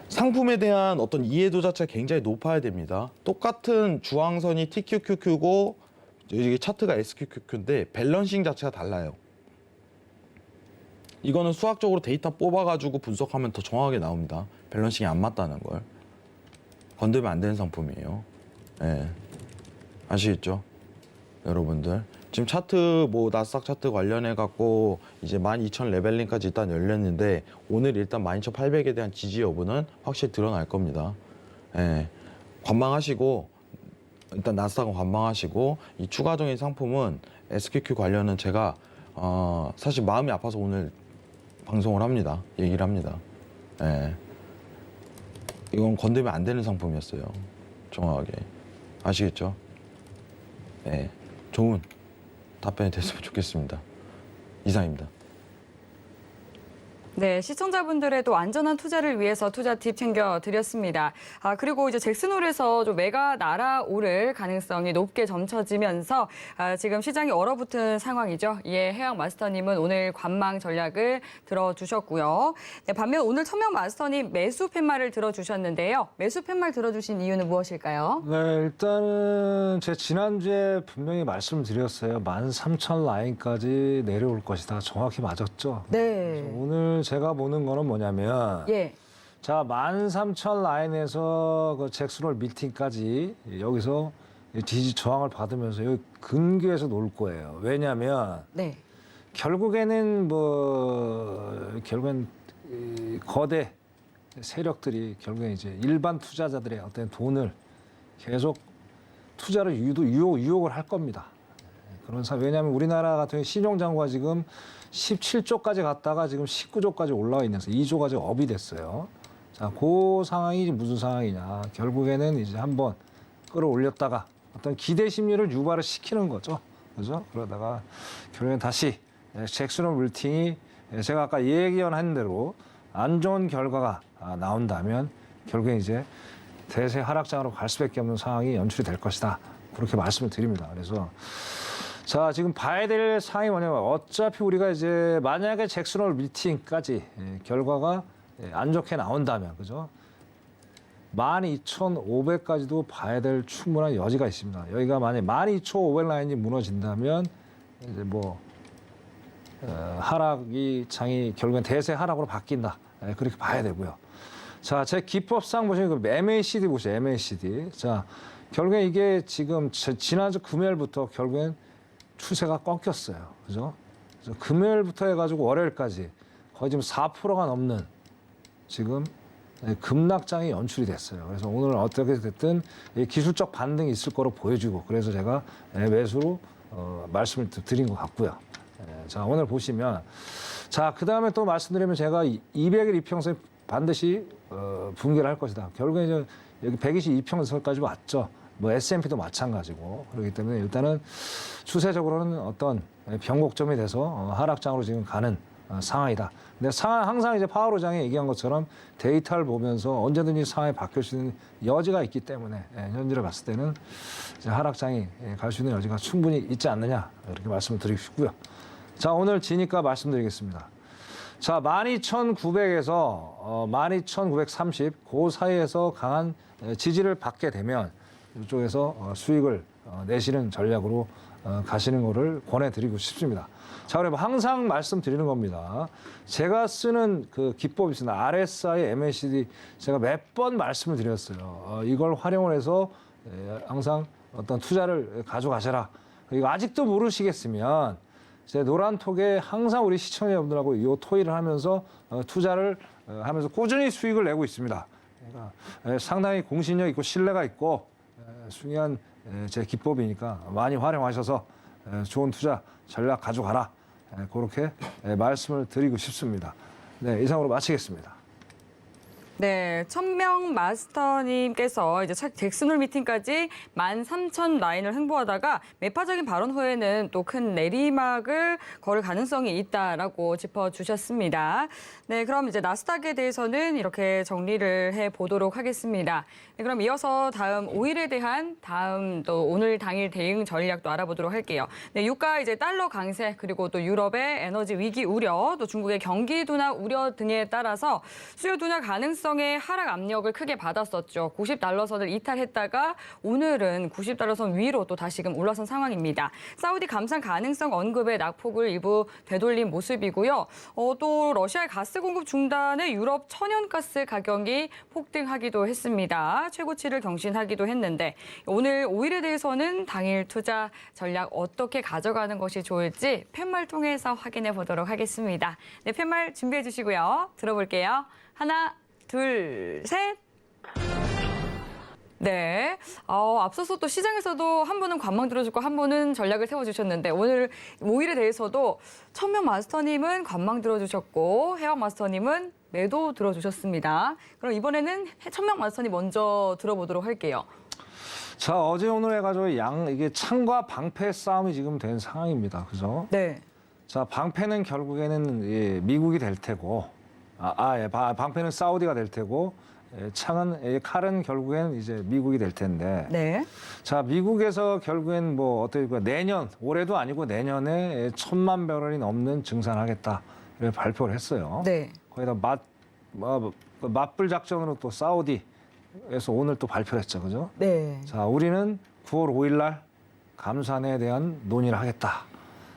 상품에 대한 어떤 이해도 자체가 굉장히 높아야 됩니다. 똑같은 주황선이 TQQQ고 이게 차트가 SQQQ인데 밸런싱 자체가 달라요. 이거는 수학적으로 데이터 뽑아가지고 분석하면 더 정확하게 나옵니다. 밸런싱이 안 맞다는 걸. 건들면 안 되는 상품이에요. 예. 아시겠죠? 여러분들. 지금 차트 나스닥 차트 관련해 갖고 이제 12,000 레벨링까지 일단 열렸는데 오늘 일단 12,800에 대한 지지 여부는 확실히 드러날 겁니다. 예. 관망하시고 일단 나스닥은 관망하시고 이 추가적인 상품은 SQQ 관련은 제가 사실 마음이 아파서 오늘 방송을 합니다. 얘기를 합니다. 예. 이건 건들면 안 되는 상품이었어요. 정확하게. 아시겠죠? 예. 좋은 답변이 됐으면 좋겠습니다. 이상입니다. 네, 시청자분들의 또 안전한 투자를 위해서 투자 팁 챙겨드렸습니다. 그리고 이제 잭슨홀에서 좀 매가 날아오를 가능성이 높게 점쳐지면서 지금 시장이 얼어붙은 상황이죠. 이에 해양 마스터님은 오늘 관망 전략을 들어주셨고요. 네, 반면 오늘 천명 마스터님 매수 팻말을 들어주셨는데요. 매수 팻말 들어주신 이유는 무엇일까요? 네, 일단은 제 지난주에 분명히 말씀드렸어요. 13,000 라인까지 내려올 것이다. 정확히 맞았죠. 네. 오늘 제가 보는 거는 뭐냐면 예. 자, 13,000 라인에서 그 잭슨홀 미팅까지 여기서 지지 저항을 받으면서 여기 근교에서 놀 거예요. 왜냐하면 네. 결국에는 결국엔 이 거대 세력들이 결국엔 이제 일반 투자자들의 어떤 돈을 계속 투자를 유혹을 할 겁니다. 그런 왜냐하면 우리나라 같은 경우 신용장고가 지금 17조까지 갔다가 지금 19조까지 올라와 있는서 2조가 지금 업이 됐어요. 자, 그 상황이 무슨 상황이냐. 결국에는 이제 한번 끌어올렸다가 어떤 기대 심리를 유발을 시키는 거죠. 그죠? 그러다가 결국엔 다시 잭슨홀 물팅이 제가 아까 예견한 대로 안 좋은 결과가 나온다면 결국엔 이제 대세 하락장으로 갈 수밖에 없는 상황이 연출이 될 것이다. 그렇게 말씀을 드립니다. 그래서 자, 지금 봐야 될 사항이 뭐냐면 어차피 우리가 이제 만약에 잭슨홀 미팅까지 결과가 안 좋게 나온다면, 그죠? 12,500까지도 봐야 될 충분한 여지가 있습니다. 여기가 만약에 12,500 라인이 무너진다면 이제 하락이 장이 결국엔 대세 하락으로 바뀐다. 그렇게 봐야 되고요. 자, 제 기법상 보시면 MACD 보세요. MACD. 자, 결국엔 이게 지금 지난주 금요일부터 결국엔 추세가 꺾였어요. 그죠? 그래서 금요일부터 해가지고 월요일까지 거의 지금 4%가 넘는 지금 급락장이 연출이 됐어요. 그래서 오늘 어떻게 됐든 기술적 반등이 있을 거로 보여지고 그래서 제가 매수로 말씀을 드린 것 같고요. 자, 오늘 보시면 자, 그다음에 또 말씀드리면 제가 200일 이평선 반드시 붕괴를 할 것이다. 결국에 이제 여기 120 이평선까지 왔죠. 뭐 S&P도 마찬가지고 그렇기 때문에 일단은 추세적으로는 어떤 변곡점이 돼서 하락장으로 지금 가는 상황이다. 근데 항상 이제 파월 의장이 얘기한 것처럼 데이터를 보면서 언제든지 상황이 바뀔 수 있는 여지가 있기 때문에 현재를 봤을 때는 이제 하락장이 갈 수 있는 여지가 충분히 있지 않느냐 이렇게 말씀을 드리고 싶고요. 자, 오늘 지니까 말씀드리겠습니다. 자, 12,900에서 12,930 그 사이에서 강한 지지를 받게 되면 이쪽에서 수익을 내시는 전략으로 가시는 거를 권해드리고 싶습니다. 자, 그럼 항상 말씀드리는 겁니다. 제가 쓰는 그 기법이 있습니다. RSI, MACD 제가 몇 번 말씀을 드렸어요. 이걸 활용을 해서 항상 어떤 투자를 가져가셔라. 이거 아직도 모르시겠으면 제 노란톡에 항상 우리 시청자분들하고 이 토의를 하면서 투자를 하면서 꾸준히 수익을 내고 있습니다. 그러니까 상당히 공신력 있고 신뢰가 있고 중요한 제 기법이니까 많이 활용하셔서 좋은 투자 전략 가져가라. 그렇게 말씀을 드리고 싶습니다. 네, 이상으로 마치겠습니다. 네, 1000명 마스터님께서 이제 잭슨홀 미팅까지 13,000 라인을 횡보하다가 매파적인 발언 후에는 또 큰 내리막을 걸을 가능성이 있다라고 짚어주셨습니다. 네, 그럼 이제 나스닥에 대해서는 이렇게 정리를 해보도록 하겠습니다. 네, 그럼 이어서 다음 5일에 대한 다음 또 오늘 당일 대응 전략도 알아보도록 할게요. 네, 유가 이제 달러 강세 그리고 또 유럽의 에너지 위기 우려 또 중국의 경기 둔화 우려 등에 따라서 수요 둔화 가능성의 하락 압력을 크게 받았었죠. 90달러선을 이탈했다가 오늘은 90달러선 위로 또 다시금 올라선 상황입니다. 사우디 감산 가능성 언급에 낙폭을 일부 되돌린 모습이고요. 또 러시아의 가스 공급 중단에 유럽 천연가스 가격이 폭등하기도 했습니다. 최고치를 경신하기도 했는데 오늘 5일에 대해서는 당일 투자 전략 어떻게 가져가는 것이 좋을지 팻말 통해서 확인해 보도록 하겠습니다. 네, 팻말 준비해 주시고요. 들어볼게요. 하나, 둘, 셋. 네. 앞서서 또 시장에서도 한 분은 관망 들어주고 한 분은 전략을 세워주셨는데 오늘 5일에 대해서도 1000명 마스터님은 관망 들어주셨고 해왕 마스터님은 매도 들어주셨습니다. 그럼 이번에는 1000명 마스터님 먼저 들어보도록 할게요. 자, 어제 오늘 해가지고 이게 창과 방패 싸움이 지금 된 상황입니다. 그죠? 네. 자, 방패는 결국에는 미국이 될 테고, 방패는 사우디가 될 테고, 칼은 결국엔 이제 미국이 될 텐데. 네. 자, 미국에서 결국엔 뭐 어떻게 내년, 올해도 아니고 내년에 1,000만 배럴이 넘는 증산하겠다. 이렇게 발표를 했어요. 네. 거기다 맞불 작전으로 또 사우디에서 오늘 또 발표를 했죠. 그죠? 네. 자, 우리는 9월 5일 날 감산에 대한 논의를 하겠다.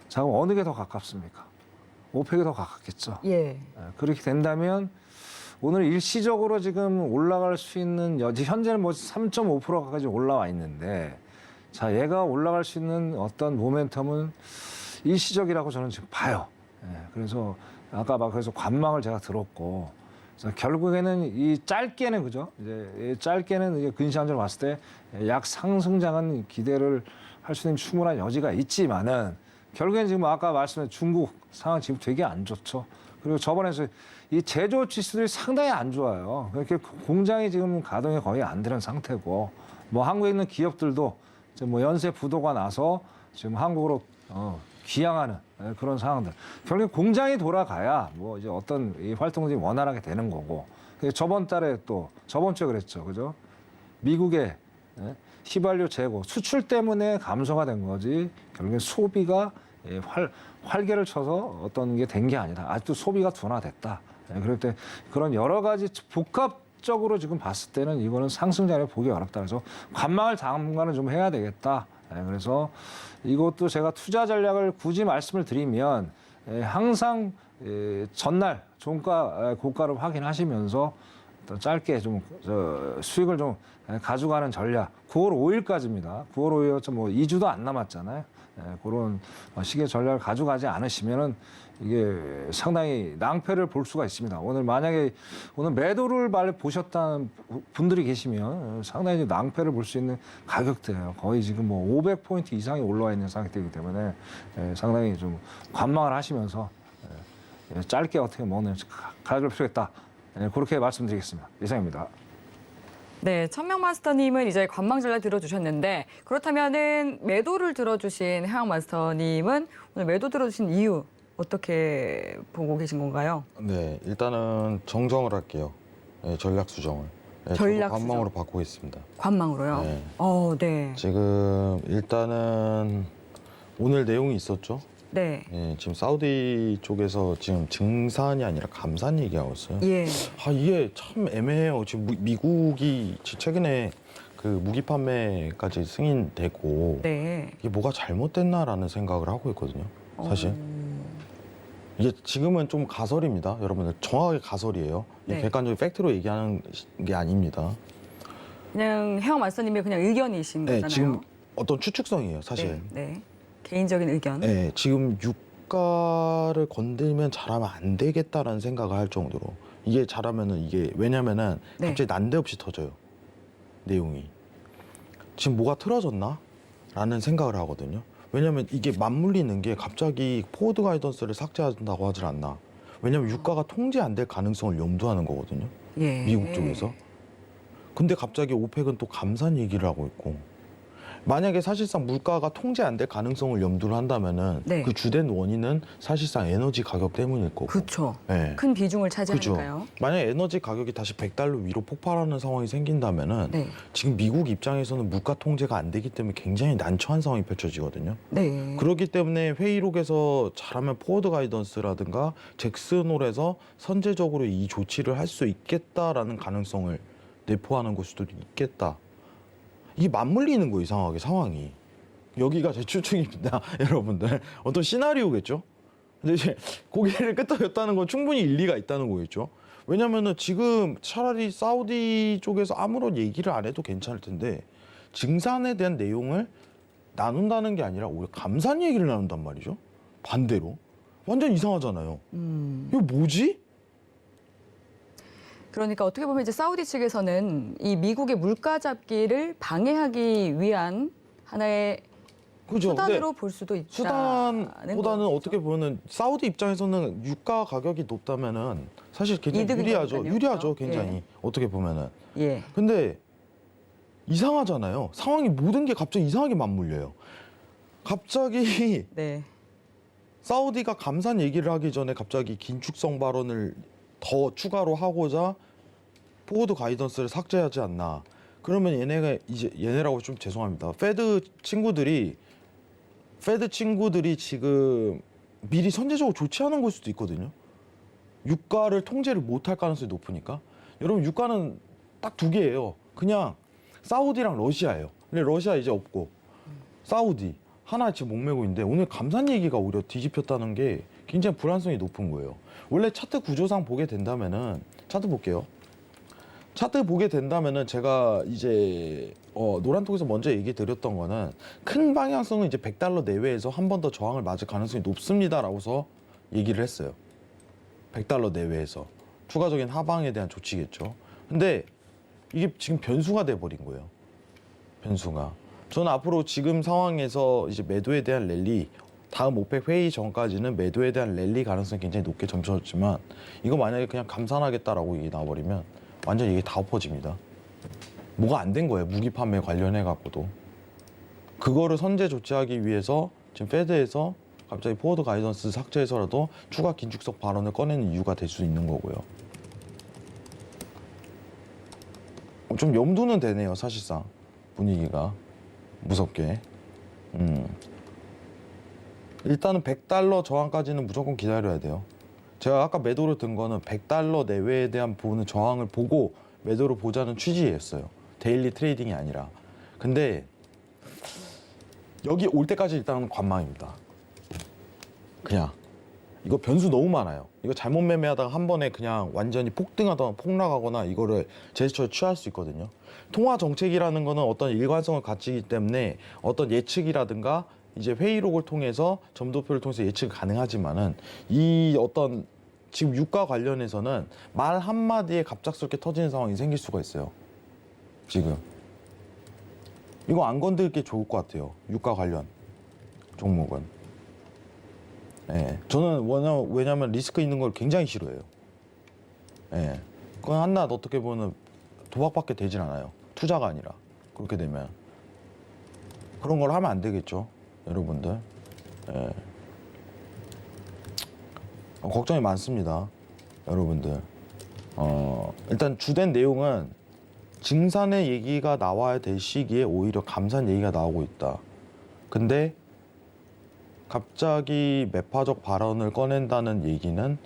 자, 그럼 어느 게 더 가깝습니까? 오펙이 더 가깝겠죠. 예. 그렇게 된다면 오늘 일시적으로 지금 올라갈 수 있는 여지, 현재는 뭐 3.5%까지 올라와 있는데, 자, 얘가 올라갈 수 있는 어떤 모멘텀은 일시적이라고 저는 지금 봐요. 그래서 아까 그래서 관망을 제가 들었고, 그래서 결국에는 이 짧게는 그죠? 이제 짧게는 이제 근시안적으로 봤을 때 약 상승장은 기대를 할 수 있는 충분한 여지가 있지만은 결국엔 지금 아까 말씀드린 중국 상황 지금 되게 안 좋죠. 그리고 저번에 이 제조 지수들이 상당히 안 좋아요. 그렇게 공장이 지금 가동이 거의 안 되는 상태고, 뭐 한국에 있는 기업들도 뭐 연쇄 부도가 나서 지금 한국으로 귀향하는 그런 상황들. 결국 공장이 돌아가야 뭐 이제 어떤 이 활동들이 원활하게 되는 거고. 저번 달에 또 저번 주에 그랬죠, 그죠? 미국의 휘발유 재고 수출 때문에 감소가 된 거지. 결국엔 소비가 활개를 쳐서 어떤 게 된 게 아니다. 아직도 소비가 둔화됐다. 그럴 때 그런 여러 가지 복합적으로 지금 봤을 때는 이거는 상승장을 보기 어렵다. 그래서 관망을 당분간은 좀 해야 되겠다. 그래서 이것도 제가 투자 전략을 굳이 말씀을 드리면 항상 전날 종가 고가를 확인하시면서 또 짧게 좀 수익을 좀 가져가는 전략. 9월 5일까지입니다. 9월 5일 뭐 2주도 안 남았잖아요. 그런 시기의 전략을 가져가지 않으시면은 이게 상당히 낭패를 볼 수가 있습니다. 오늘 만약에 오늘 매도를 보셨다는 분들이 계시면 상당히 낭패를 볼 수 있는 가격대예요. 거의 지금 뭐 500포인트 이상이 올라와 있는 상태이기 때문에 상당히 좀 관망을 하시면서 짧게 어떻게 먹는 가져갈 필요가 있다. 그렇게 말씀드리겠습니다. 이상입니다. 네, 천명 마스터님은 이제 관망 전략 들어주셨는데 그렇다면은 매도를 들어주신 해왕 마스터님은 오늘 매도 들어주신 이유 어떻게 보고 계신 건가요? 네, 일단은 정정을 할게요. 네, 전략 수정을. 네, 전략 저도 관망으로 수정. 바꾸고 있습니다. 관망으로요? 네. 네. 지금 일단은 오늘 내용이 있었죠. 네. 예, 지금 사우디 쪽에서 지금 증산이 아니라 감산 얘기하고 있어요. 예. 이게 참 애매해요. 지금 미국이 최근에 그 무기 판매까지 승인되고 네. 이게 뭐가 잘못됐나라는 생각을 하고 있거든요. 사실 이게 지금은 좀 가설입니다, 여러분들. 정확하게 가설이에요. 네. 이 객관적인 팩트로 얘기하는 게 아닙니다. 그냥 해왕 마스터님의 그냥 의견이신 네, 거잖아요. 지금 어떤 추측성이에요, 사실. 네. 네. 개인적인 의견. 네, 지금 유가를 건들면 잘하면 안 되겠다라는 생각을 할 정도로 이게 잘하면은 이게 왜냐면은 네. 갑자기 난데없이 터져요, 내용이. 지금 뭐가 틀어졌나? 라는 생각을 하거든요. 왜냐면 이게 맞물리는 게 갑자기 포워드 가이던스를 삭제한다고 하질 않나. 왜냐면 유가가 통제 안 될 가능성을 염두하는 거거든요, 예. 미국 쪽에서. 근데 갑자기 오펙은 또 감산 얘기를 하고 있고, 만약에 사실상 물가가 통제 안 될 가능성을 염두를 한다면은 네. 그 주된 원인은 사실상 에너지 가격 때문일 거고. 그렇죠. 네. 큰 비중을 그죠. 차지하니까요. 만약에 에너지 가격이 다시 $100 위로 폭발하는 상황이 생긴다면은 네. 지금 미국 입장에서는 물가 통제가 안 되기 때문에 굉장히 난처한 상황이 펼쳐지거든요. 네. 그렇기 때문에 회의록에서 잘하면 포워드 가이던스라든가 잭슨홀에서 선제적으로 이 조치를 할 수 있겠다라는 가능성을 내포하는 곳 수도 있겠다. 이게 맞물리는 거예요, 이상하게 상황이. 여기가 제 추측입니다, 여러분들. 어떤 시나리오겠죠? 근데 이제 고개를 끄덕였다는 건 충분히 일리가 있다는 거겠죠? 왜냐면은 지금 차라리 사우디 쪽에서 아무런 얘기를 안 해도 괜찮을 텐데 증산에 대한 내용을 나눈다는 게 아니라 오히려 감산 얘기를 나눈단 말이죠. 반대로. 완전 이상하잖아요. 이거 뭐지? 그러니까 어떻게 보면 이제 사우디 측에서는 이 미국의 물가 잡기를 방해하기 위한 하나의 그죠? 수단으로 근데 볼 수도 있다. 수단보다는 어떻게 보면은 사우디 입장에서는 유가 가격이 높다면은 사실 굉장히 이득인 유리하죠. 거니까요. 유리하죠, 예. 굉장히. 어떻게 보면은. 예. 근데 이상하잖아요. 상황이 모든 게 갑자기 이상하게 맞물려요. 갑자기 네. 사우디가 감산 얘기를 하기 전에 갑자기 긴축성 발언을 더 추가로 하고자 포워드 가이던스를 삭제하지 않나. 그러면 얘네라고 좀 죄송합니다. 페드 친구들이 지금 미리 선제적으로 조치하는 걸 수도 있거든요. 유가를 통제를 못할 가능성이 높으니까. 여러분, 유가는 딱 두 개예요. 그냥 사우디랑 러시아예요. 근데 러시아 이제 없고 사우디 하나 지금 목매고 있는데 오늘 감산 얘기가 오히려 뒤집혔다는 게 굉장히 불안성이 높은 거예요. 원래 차트 구조상 보게 된다면은 차트 볼게요. 차트 보게 된다면은 제가 이제 노란톡에서 먼저 얘기 드렸던 거는 큰 방향성은 이제 $100 내외에서 한 번 더 저항을 맞을 가능성이 높습니다라고서 얘기를 했어요. $100 내외에서 추가적인 하방에 대한 조치겠죠. 근데 이게 지금 변수가 돼 버린 거예요. 변수가. 저는 앞으로 지금 상황에서 이제 매도에 대한 랠리, 다음 오펙 회의 전까지는 매도에 대한 랠리 가능성이 굉장히 높게 점쳐졌지만 이거 만약에 그냥 감산하겠다라고 얘기 나와버리면 완전 이게 다 엎어집니다. 뭐가 안 된 거예요, 무기 판매 관련해 갖고도. 그거를 선제 조치하기 위해서 지금 페드에서 갑자기 포워드 가이던스 삭제해서라도 추가 긴축성 발언을 꺼내는 이유가 될 수 있는 거고요. 좀 염두는 되네요, 사실상 분위기가 무섭게. 일단은 $100 저항까지는 무조건 기다려야 돼요. 제가 아까 매도를 든 거는 $100 내외에 대한 부분은 저항을 보고 매도를 보자는 취지였어요. 데일리 트레이딩이 아니라. 근데 여기 올 때까지 일단은 관망입니다. 그냥 이거 변수 너무 많아요. 이거 잘못 매매하다가 한 번에 그냥 완전히 폭등하거나 폭락하거나 이거를 제스처를 취할 수 있거든요. 통화 정책이라는 거는 어떤 일관성을 갖추기 때문에 어떤 예측이라든가 이제 회의록을 통해서 점도표를 통해서 예측이 가능하지만은 이 어떤 지금 유가 관련해서는 말 한마디에 갑작스럽게 터지는 상황이 생길 수가 있어요. 지금. 이거 안 건들 게 좋을 것 같아요. 유가 관련 종목은. 예. 저는 왜냐면 리스크 있는 걸 굉장히 싫어해요. 예. 그건 한낱 어떻게 보면 도박밖에 되질 않아요. 투자가 아니라. 그렇게 되면. 그런 걸 하면 안 되겠죠. 여러분들. 예. 걱정이 많습니다. 여러분들. 일단 주된 내용은 증산의 얘기가 나와야 될 시기에 오히려 감산 얘기가 나오고 있다. 근데 갑자기 매파적 발언을 꺼낸다는 얘기는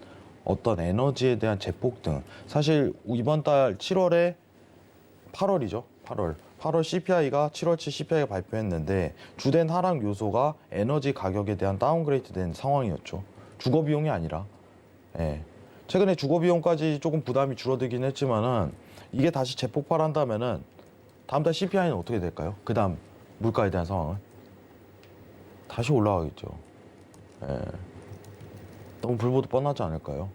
어떤 에너지에 대한 재폭등. 사실 이번 달 7월에 8월이죠. 8월 CPI가 7월치 CPI가 발표했는데 주된 하락 요소가 에너지 가격에 대한 다운그레이드 된 상황이었죠. 주거 비용이 아니라. 예. 최근에 주거 비용까지 조금 부담이 줄어들긴 했지만은 이게 다시 재폭발한다면은 다음 달 CPI는 어떻게 될까요? 그다음 물가에 대한 상황은 다시 올라가겠죠. 예. 너무 불보듯 뻔하지 않을까요?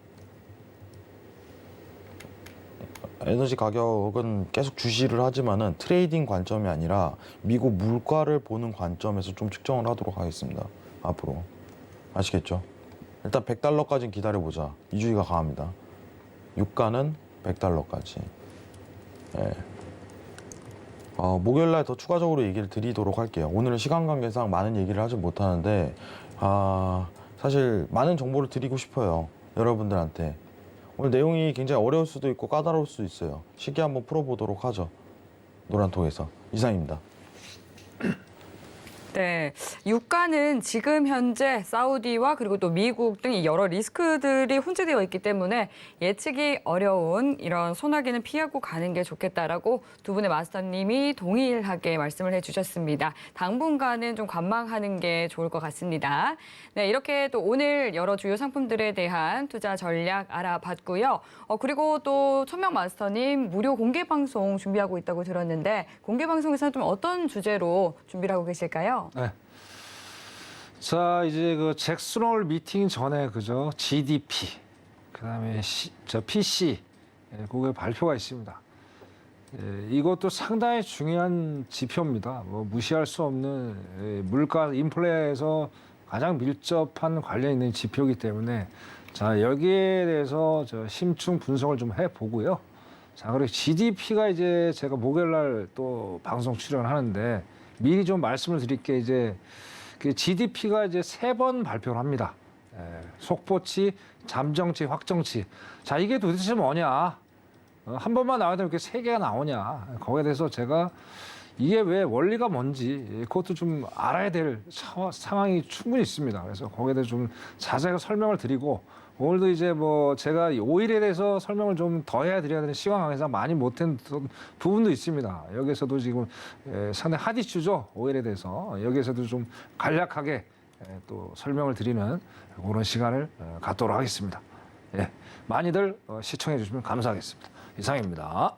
에너지 가격은 계속 주시를 하지만은 트레이딩 관점이 아니라 미국 물가를 보는 관점에서 좀 측정을 하도록 하겠습니다. 앞으로. 아시겠죠? 일단 100달러까지는 기다려보자. 이주의가 강합니다. 유가는 100달러까지. 예. 목요일날 더 추가적으로 얘기를 드리도록 할게요. 오늘은 시간 관계상 많은 얘기를 하지 못하는데 사실 많은 정보를 드리고 싶어요. 여러분들한테. 오늘 내용이 굉장히 어려울 수도 있고 까다로울 수도 있어요. 쉽게 한번 풀어보도록 하죠. 노란톡에서. 이상입니다. 네, 유가는 지금 현재 사우디와 그리고 또 미국 등이 여러 리스크들이 혼재되어 있기 때문에 예측이 어려운 이런 소나기는 피하고 가는 게 좋겠다라고 두 분의 마스터님이 동일하게 말씀을 해주셨습니다. 당분간은 좀 관망하는 게 좋을 것 같습니다. 네, 이렇게 또 오늘 여러 주요 상품들에 대한 투자 전략 알아봤고요. 그리고 또 천명 마스터님 무료 공개 방송 준비하고 있다고 들었는데 공개 방송에서는 좀 어떤 주제로 준비를 하고 계실까요? 네. 자, 이제 그 잭슨홀 미팅 전에 그죠? GDP, 그다음에 PC, 그게 발표가 있습니다. 이것도 상당히 중요한 지표입니다. 뭐 무시할 수 없는 물가 인플레에서 가장 밀접한 관련 있는 지표이기 때문에 자, 여기에 대해서 심층 분석을 좀 해보고요. 자, 그리고 GDP가 이제 제가 목요일 날 또 방송 출연하는데 미리 좀 말씀을 드릴게 이제 그 GDP가 이제 3번 발표를 합니다. 속보치, 잠정치, 확정치. 자, 이게 도대체 뭐냐? 한 번만 나와도 이렇게 3개가 나오냐? 거기에 대해서 제가 이게 왜 원리가 뭔지 그것도 좀 알아야 될 상황이 충분히 있습니다. 그래서 거기에 대해서 좀 자세하게 설명을 드리고 오늘도 이제 뭐 제가 오일에 대해서 설명을 좀 더 해야 드려야 되는 시간 관계상 많이 못한 부분도 있습니다. 여기서도 지금 상당히 핫 이슈죠. 오일에 대해서 여기서도 좀 간략하게 또 설명을 드리는 그런 시간을 갖도록 하겠습니다. 예, 많이들 시청해 주시면 감사하겠습니다. 이상입니다.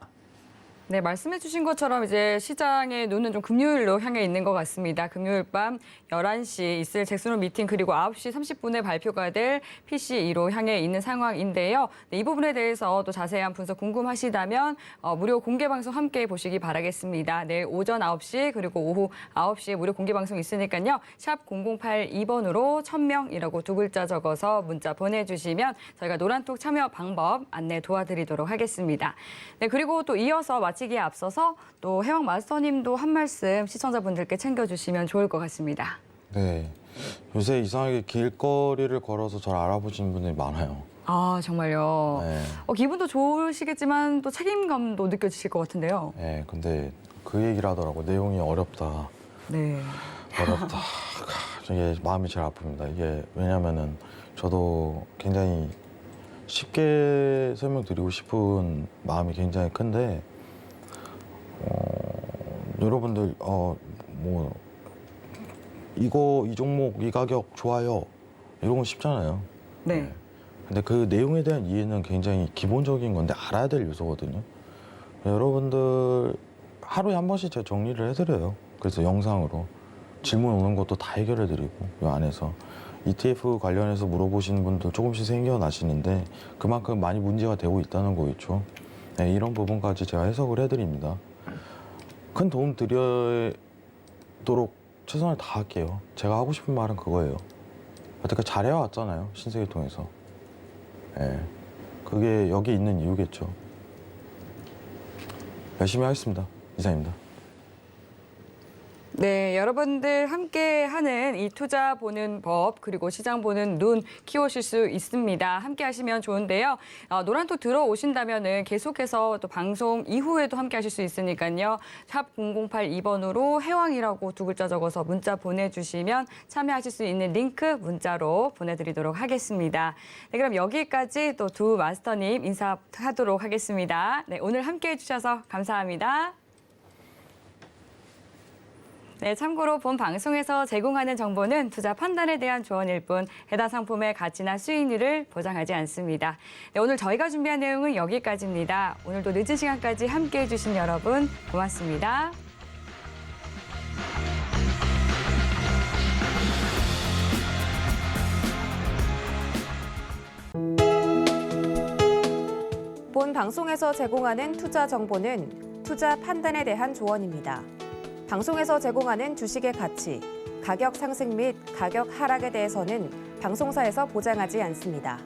네, 말씀해 주신 것처럼 이제 시장의 눈은 좀 금요일로 향해 있는 것 같습니다. 금요일 밤 11시 있을 잭슨홀 미팅 그리고 9시 30분에 발표가 될 PCE로 향해 있는 상황인데요. 네, 이 부분에 대해서 또 자세한 분석 궁금하시다면 무료 공개 방송 함께 보시기 바라겠습니다. 내일 오전 9시 그리고 오후 9시에 무료 공개 방송 있으니까요. 샵 0082번으로 1000명이라고 2글자 적어서 문자 보내주시면 저희가 노란톡 참여 방법 안내 도와드리도록 하겠습니다. 네, 그리고 또 이어서 마치기에 앞서서 또 해왕 마스터님도 한 말씀 시청자분들께 챙겨주시면 좋을 것 같습니다. 네. 요새 이상하게 길거리를 걸어서 저를 알아보시는 분들이 많아요. 아, 정말요. 네. 기분도 좋으시겠지만 또 책임감도 느껴지실 것 같은데요. 네. 근데 그 얘기를 하더라고. 내용이 어렵다. 네. 어렵다. 이게 마음이 제일 아픕니다. 이게 왜냐면은 저도 굉장히 쉽게 설명드리고 싶은 마음이 굉장히 큰데 여러분들 뭐 이 종목 이 가격 좋아요 이런 건 쉽잖아요. 네. 근데 그 내용에 대한 이해는 굉장히 기본적인 건데 알아야 될 요소거든요. 여러분들 하루에 한 번씩 제가 정리를 해드려요. 그래서 영상으로 질문 오는 것도 다 해결해드리고 이 안에서 ETF 관련해서 물어보시는 분들 조금씩 생겨나시는데 그만큼 많이 문제가 되고 있다는 거겠죠. 네, 이런 부분까지 제가 해석을 해드립니다. 큰 도움 드리도록 최선을 다할게요. 제가 하고 싶은 말은 그거예요. 여태까지 잘해왔잖아요. 신세계 통해서. 예, 그게 여기 있는 이유겠죠. 열심히 하겠습니다. 이상입니다. 네, 여러분들 함께 하는 이 투자 보는 법 그리고 시장 보는 눈 키우실 수 있습니다. 함께 하시면 좋은데요. 노란톡 들어오신다면은 계속해서 또 방송 이후에도 함께 하실 수 있으니까요. 샵 0082번으로 해왕이라고 두 글자 적어서 문자 보내주시면 참여하실 수 있는 링크 문자로 보내드리도록 하겠습니다. 네, 그럼 여기까지 또 두 마스터님 인사하도록 하겠습니다. 네, 오늘 함께 해주셔서 감사합니다. 네, 참고로 본 방송에서 제공하는 정보는 투자 판단에 대한 조언일 뿐 해당 상품의 가치나 수익률을 보장하지 않습니다. 네, 오늘 저희가 준비한 내용은 여기까지입니다. 오늘도 늦은 시간까지 함께해 주신 여러분 고맙습니다. 본 방송에서 제공하는 투자 정보는 투자 판단에 대한 조언입니다. 방송에서 제공하는 주식의 가치, 가격 상승 및 가격 하락에 대해서는 방송사에서 보장하지 않습니다.